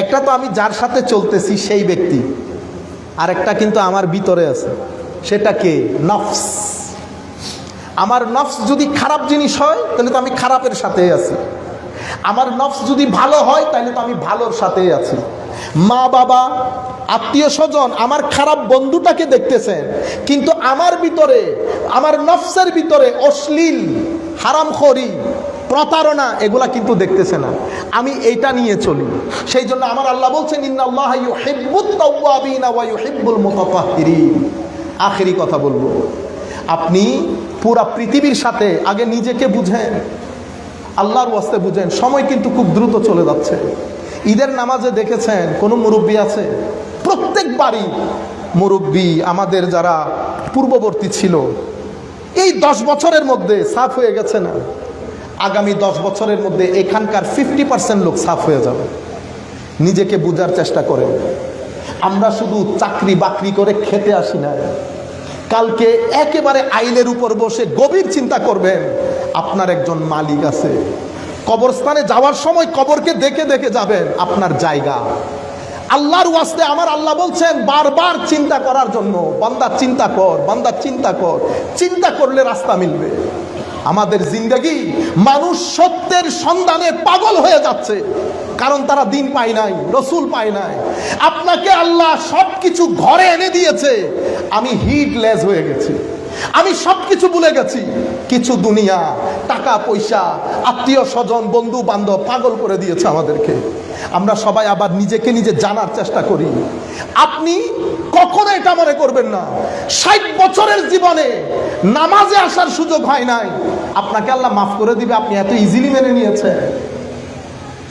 Speaker 1: একটা তো আমি যার সাথে চলতেছি সেই ব্যক্তি, আর একটা কিন্তু আমার ভিতরে আছে, সেটা কে? নফস। আমার নফস যদি খারাপ জিনিস হয় তাহলে তো আমি খারাপের সাথেই আছি, আমার নফস যদি ভালো হয় তাহলে তো আমি ভালোর সাথেই আছি। মা বাবা আত্মীয় স্বজন আমার খারাপ বন্ধুটাকে দেখতেছেন, কিন্তু আমার ভিতরে, আমার নফসের ভিতরে অশ্লীল, হারামখোরি, প্রতারণা এগুলা কিন্তু দেখতেছে না। আমি এইটা নিয়ে চলি। সেই জন্য আমার আল্লাহ বলছেন, ইন্নাল্লাহা ইউহিব্বুত তাওয়াবিনা ওয়া ইউহিব্বুল মুতাতাহহিরিন। আখেরি কথা বলবো, আপনি পুরা পৃথিবীর সাথে আগে নিজেকে বুঝেন, আল্লাহর ওয়াস্তে বুঝেন। সময় কিন্তু খুব দ্রুত চলে যাচ্ছে। ঈদের নামাজে দেখেছেন কোনো মুরব্বী আছে? প্রত্যেক বাড়ি মুরব্বী আমাদের যারা পূর্ববর্তী ছিল, এই 10 বছরের মধ্যে সাফ হয়ে গেছে না? আগামী 10 বছরের মধ্যে এখানকার 50% লোক সাফ হয়ে যাবে। নিজেকে বুঝার চেষ্টা করেন। আমরা শুধু চাকরি বাকরি করে খেতে আসি না, কালকে একেবারে আইলের উপর বসে গভীর চিন্তা করবেন, আপনার একজন মালিক আছে। কবরস্থানে যাওয়ার সময় কবরকে দেখে দেখে যাবেন, আপনার জায়গা। আল্লাহর ওয়াস্তে আমার আল্লাহ বলছেন বারবার চিন্তা করার জন্য, বান্দা চিন্তা কর, বান্দা চিন্তা কর। চিন্তা করলে রাস্তা মিলবে। আমাদের জিন্দেগি, মানুষ সত্যের সন্ধানে পাগল হয়ে যাচ্ছে, কারণ তারা দিন পায় নাই, রসুল পায় নাই। আপনাকে আল্লাহ সবকিছু ঘরে এনে দিয়েছে, আমি হিটলেস হয়ে গেছি, আমি সবকিছু ভুলে গেছি। কিছু দুনিয়া, টাকা পয়সা, আত্মীয় স্বজন, বন্ধু বান্ধব পাগল করে দিয়েছে আমাদেরকে। আমরা সবাই আবার নিজেকে নিজে জানার চেষ্টা করি। আপনি কখনো এটা মনে করবেন না 60 বছরের জীবনে নামাজে আসার সুযোগ হয় নাই, আপনাকে আল্লাহ মাফ করে দিবে, আপনি এত ইজিলি মেনে নিয়েছেন।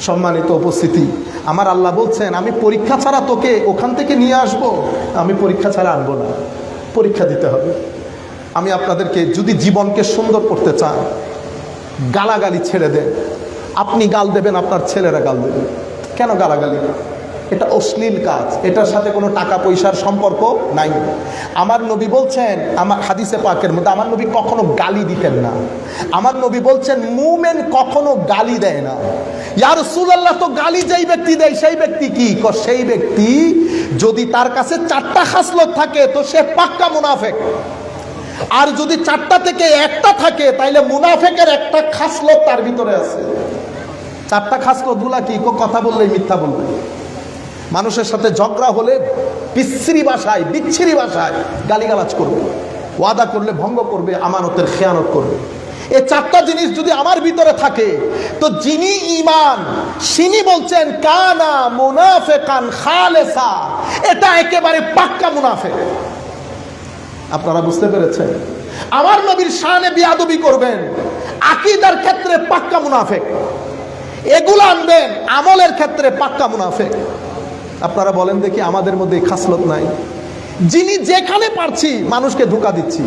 Speaker 1: সম্মানিত উপস্থিতি, আমার আল্লাহ বলছেন আমি পরীক্ষা ছাড়া তোকে ওখান থেকে নিয়ে আসব? আমি পরীক্ষা ছাড়া আনবো না, পরীক্ষা দিতে হবে। আমি আপনাদেরকে, যদি জীবনকে সুন্দর করতে চান, গালাগালি ছেড়ে দেন। আপনি গাল দেবেন, আপনার ছেলেরা গাল দেবে। কেন গালাগালি? এটা অশ্লীল কাজ, এটার সাথে কোনো টাকা পয়সার সম্পর্ক নাই। আমার নবী বলছেন, আমার হাদিসে পাকের মধ্যে, আমার নবী কখনো গালি দিতেন না। আমার নবী বলছেন মুমিন কখনো গালি দেয় না। ইয়া রাসূলুল্লাহ, তো গালি যেই ব্যক্তি দেয় সেই ব্যক্তি কি? সেই ব্যক্তি যদি তার কাছে 4টা খাসলত থাকে তো সে পাক্কা মুনাফিক। আর যদি 4টা থেকে একটা থাকে তাইলে মুনাফিকের একটা খাসলত তার ভিতরে আছে। 4টা খাসলত গুলা কি? কথা বললেই মিথ্যা বলবে, মানুষের সাথে ঝগড়া হলে বিচ্ছিরি ভাষায় গালিগালাজ করবে, ওয়াদা করলে ভঙ্গ করবে, আমানতের খেয়ানত করবে। এই 4টা জিনিস যদি আমার ভিতরে থাকে তো যিনি ঈমান, তিনি বলছেন কানা মুনাফিকান খালেসা, এটা একেবারে পাক্কা মুনাফিক। আপনারা বুঝতে পেরেছেন? আমার নবীর শানে বিয়াদবি করবেন, আকীদার ক্ষেত্রে পাক্কা মুনাফিক। এগুলো আনবেন, আমলের ক্ষেত্রে পাক্কা মুনাফিক। আপনারা বলেন দেখি, আমাদের মধ্যে খাসলত নাই? যিনি যেখানে পারছি মানুষকে ধোঁকা দিচ্ছি,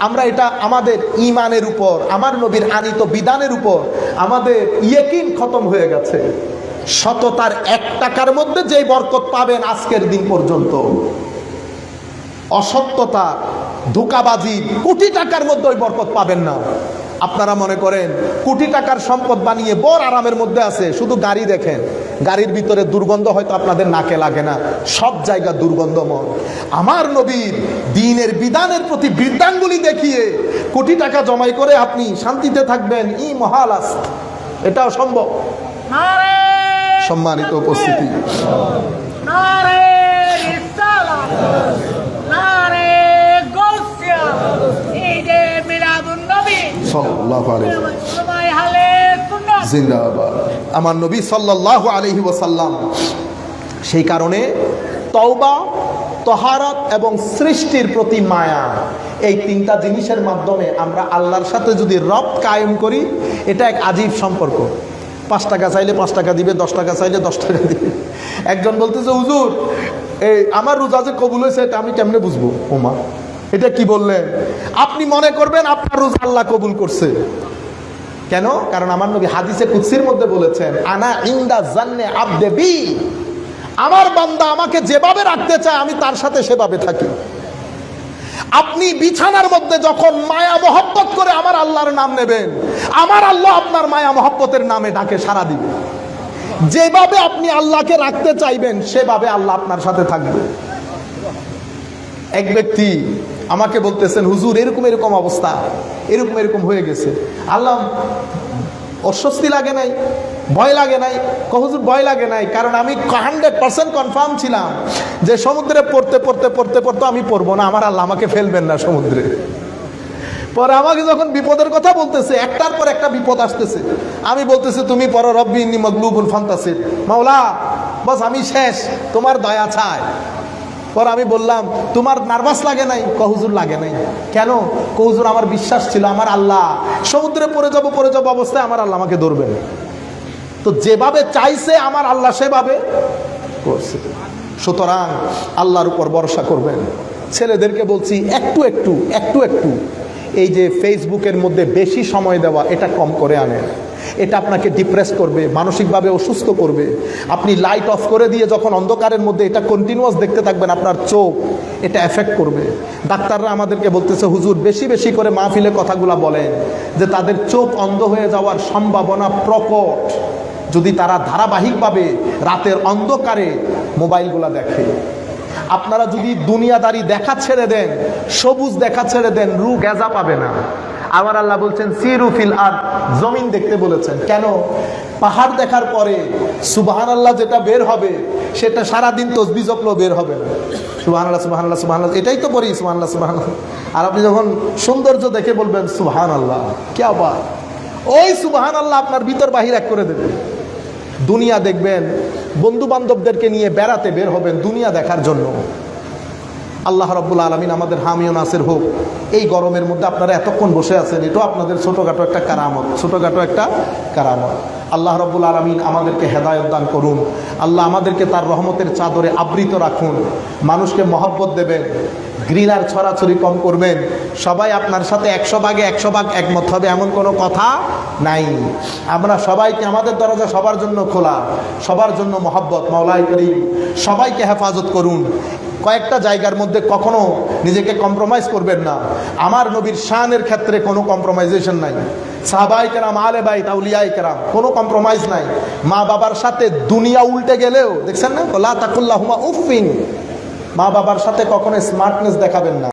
Speaker 1: আমরা এটা আমাদের ঈমানের উপর, আমার নবীর আনিত বিধানের উপর আমাদের ইয়াকিন খতম হয়ে গেছে। সততার 1 টাকার মধ্যে যেই বরকত পাবেন আজকের দিন পর্যন্ত, অসত্যতা ধোঁকাবাজি কোটি টাকার মধ্যে ওই বরকত পাবেন না। আপনারা মনে করেন কোটি টাকার সম্পদ বানিয়ে বড় আরামের মধ্যে আছে, শুধু গাড়ি দেখেন, গাড়ির ভিতরে দুর্গন্ধ হয়তো আপনাদের নাকে লাগে না, সব জায়গা দুর্গন্ধময়। আমার নবীর দ্বীনের বিধানের প্রতি বৃদ্ধাঙ্গুলি দেখিয়ে কোটি টাকা জমাই করে আপনি শান্তিতে থাকবেন, ই মহালাস, এটাও সম্ভব? সম্মানিত উপস্থিতি, আমার নবী সাল্লাল্লাহু আলাইহি ওয়াসাল্লাম সেই কারণে তওবা, তাহারাত এবং সৃষ্টির প্রতি মায়া, এই 3টা জিনিসের মাধ্যমে আমরা আল্লাহর সাথে যদি রবত কায়েম করি, এটা এক আজীব সম্পর্ক। 5 টাকা চাইলে 5 টাকা দিবে, 10 টাকা চাইলে 10 টাকা দিবে। একজন বলতেছে, হুজুর এই আমার রোজা যে কবুল হয়েছে এটা আমি কেমনে বুঝবো? ওমা, এটা কি বললেন? আপনি মনে করবেন আপনার রোজা আল্লাহ কবুল করছে। কেন? কারণ আমার নবী হাদিসে কুদসির মধ্যে বলেছেন, আনা ইনদা জান্নে আবদে বি, আমার বান্দা আমাকে যেভাবে রাখতে চায় আমি তার সাথে সেভাবে থাকি। আপনি বিছানার মধ্যে যখন মায়া মহব্বত করে আমার আল্লাহর নাম নেবেন, আমার আল্লাহ আপনার মায়া মহব্বতের নামে ডাকে সাড়া দিবে। যেভাবে আপনি আল্লাহকে রাখতে চাইবেন সেভাবে আল্লাহ আপনার সাথে থাকবে। এক ব্যক্তি আমাকে বলতেছেন, হুজুর এরকম এরকম অবস্থা, এরকম এরকম হয়ে গেছে, আল্লাহ অস্বস্তি লাগে নাই, ভয় লাগে নাই? হুজুর ভয় লাগে নাই, কারণ আমি 100% কনফার্ম ছিলাম যে সমুদ্রে পড়তে পড়তে পড়তে পড়তে আমি পড়বো না, আমার আল্লাহ আমাকে ফেলবেন না সমুদ্রে। পরে আমাকে যখন বিপদের কথা বলতেছে, একটার পর একটা বিপদ আসতেছে, আমি বলতেছি তুমি পড়ো রব্বি ইন্নী মাগলুবুন ফান্তাসির, মাওলা বাস আমি শেষ, তোমার দয়া চাই। পর আমি বললাম, তোমার নার্ভাস লাগে নাই? হুজুর লাগে নাই। কেন? হুজুর আমার বিশ্বাস ছিল আমার আল্লাহ সমুদ্রে পড়ে যাব অবস্থায় আমার আল্লাহ আমাকে ধরবেন। তো যেভাবে চাইছে আমার আল্লাহ সেভাবে করছে। সুতরাং আল্লাহর উপর ভরসা করবেন। ছেলেদেরকে বলছি, একটু একটু এই যে ফেসবুকের মধ্যে বেশি সময় দেওয়া, এটা কম করে আনেন। এটা আপনাকে ডিপ্রেস করবে, মানসিকভাবে অসুস্থ করবে। আপনি লাইট অফ করে দিয়ে যখন অন্ধকারের মধ্যে এটা কন্টিনিউয়াস দেখতে থাকবেন, আপনার চোখ এটা এফেক্ট করবে। ডাক্তাররা আমাদেরকে বলতেছে, হুজুর বেশি বেশি করে মাহফিলে কথাগুলা বলেন যে তাদের চোখ অন্ধ হয়ে যাওয়ার সম্ভাবনা প্রকট যদি তারা ধারাবাহিকভাবে রাতের অন্ধকারে মোবাইলগুলা দেখে। আপনারা যদি দুনিয়াদারি দেখা ছেড়ে দেন, সবুজ দেখা ছেড়ে দেন, রূহ গেজা পাবে না। আমার আল্লাহ বলছেন সিরু ফিল আরদ, জমিন দেখতে বলেছেন। কেন? পাহাড় দেখার পরে সুবহানাল্লাহ যেটা বের হবে সেটা সারাদিন তসবিহ জপলেও বের হবে না। সুবহানাল্লাহ সুবহানাল্লাহ সুবহানাল্লাহ, এটাই তো বলি সুবহানাল্লাহ সুবহানাল্লাহ। আর আপনি যখন সৌন্দর্য দেখে বলবেন সুবহানাল্লাহ, কি আবার, ওই সুবহানাল্লাহ আপনার ভিতর বাহির এক করে দেবে। দুনিয়া দেখবেন, বন্ধু বান্ধবদেরকে নিয়ে বেড়াতে বের হবেন দুনিয়া দেখার জন্য। আল্লাহ রাব্বুল আলামিন আমাদের হামি ও নাসির হোক। এই গরমের মধ্যে আপনারা এতক্ষণ বসে আছেন, এটাও আপনাদের ছোটোখাটো একটা কারামত, ছোটোখাটো একটা কারামত। আল্লাহ রাব্বুল আলামিন আমাদেরকে হেদায়েত দান করুন। আল্লাহ আমাদেরকে তার রহমতের চাদরে আবৃত রাখুন। মানুষকে মহব্বত দেবেন, ঘৃণার ছড়াছড়ি কম করবেন। সবাই আপনার সাথে 100 ভাগে 100 ভাগ একমত হবে এমন কোনো কথা নাই। আমরা সবাইকে, আমাদের দরজা সবার জন্য খোলা, সবার জন্য মহব্বত। মাওলাই করিম সবাইকে হেফাজত করুন। কয়েকটা জায়গার মধ্যে কখনো নিজেকে কম্প্রোমাইজ করবেন না। আমার নবীর শানের ক্ষেত্রে কোনো কম্প্রোমাইজেশন নাই। সাহাবায়ে কেরাম, আলে বাইত, আউলিয়ায়ে কেরাম, কোনো কম্প্রোমাইজ নাই। মা বাবার সাথে দুনিয়া উল্টে গেলেও দেখছেন না, লা তাকুল্লাহুমা উফিন, মা বাবার সাথে কখনো স্মার্টনেস দেখাবেন না।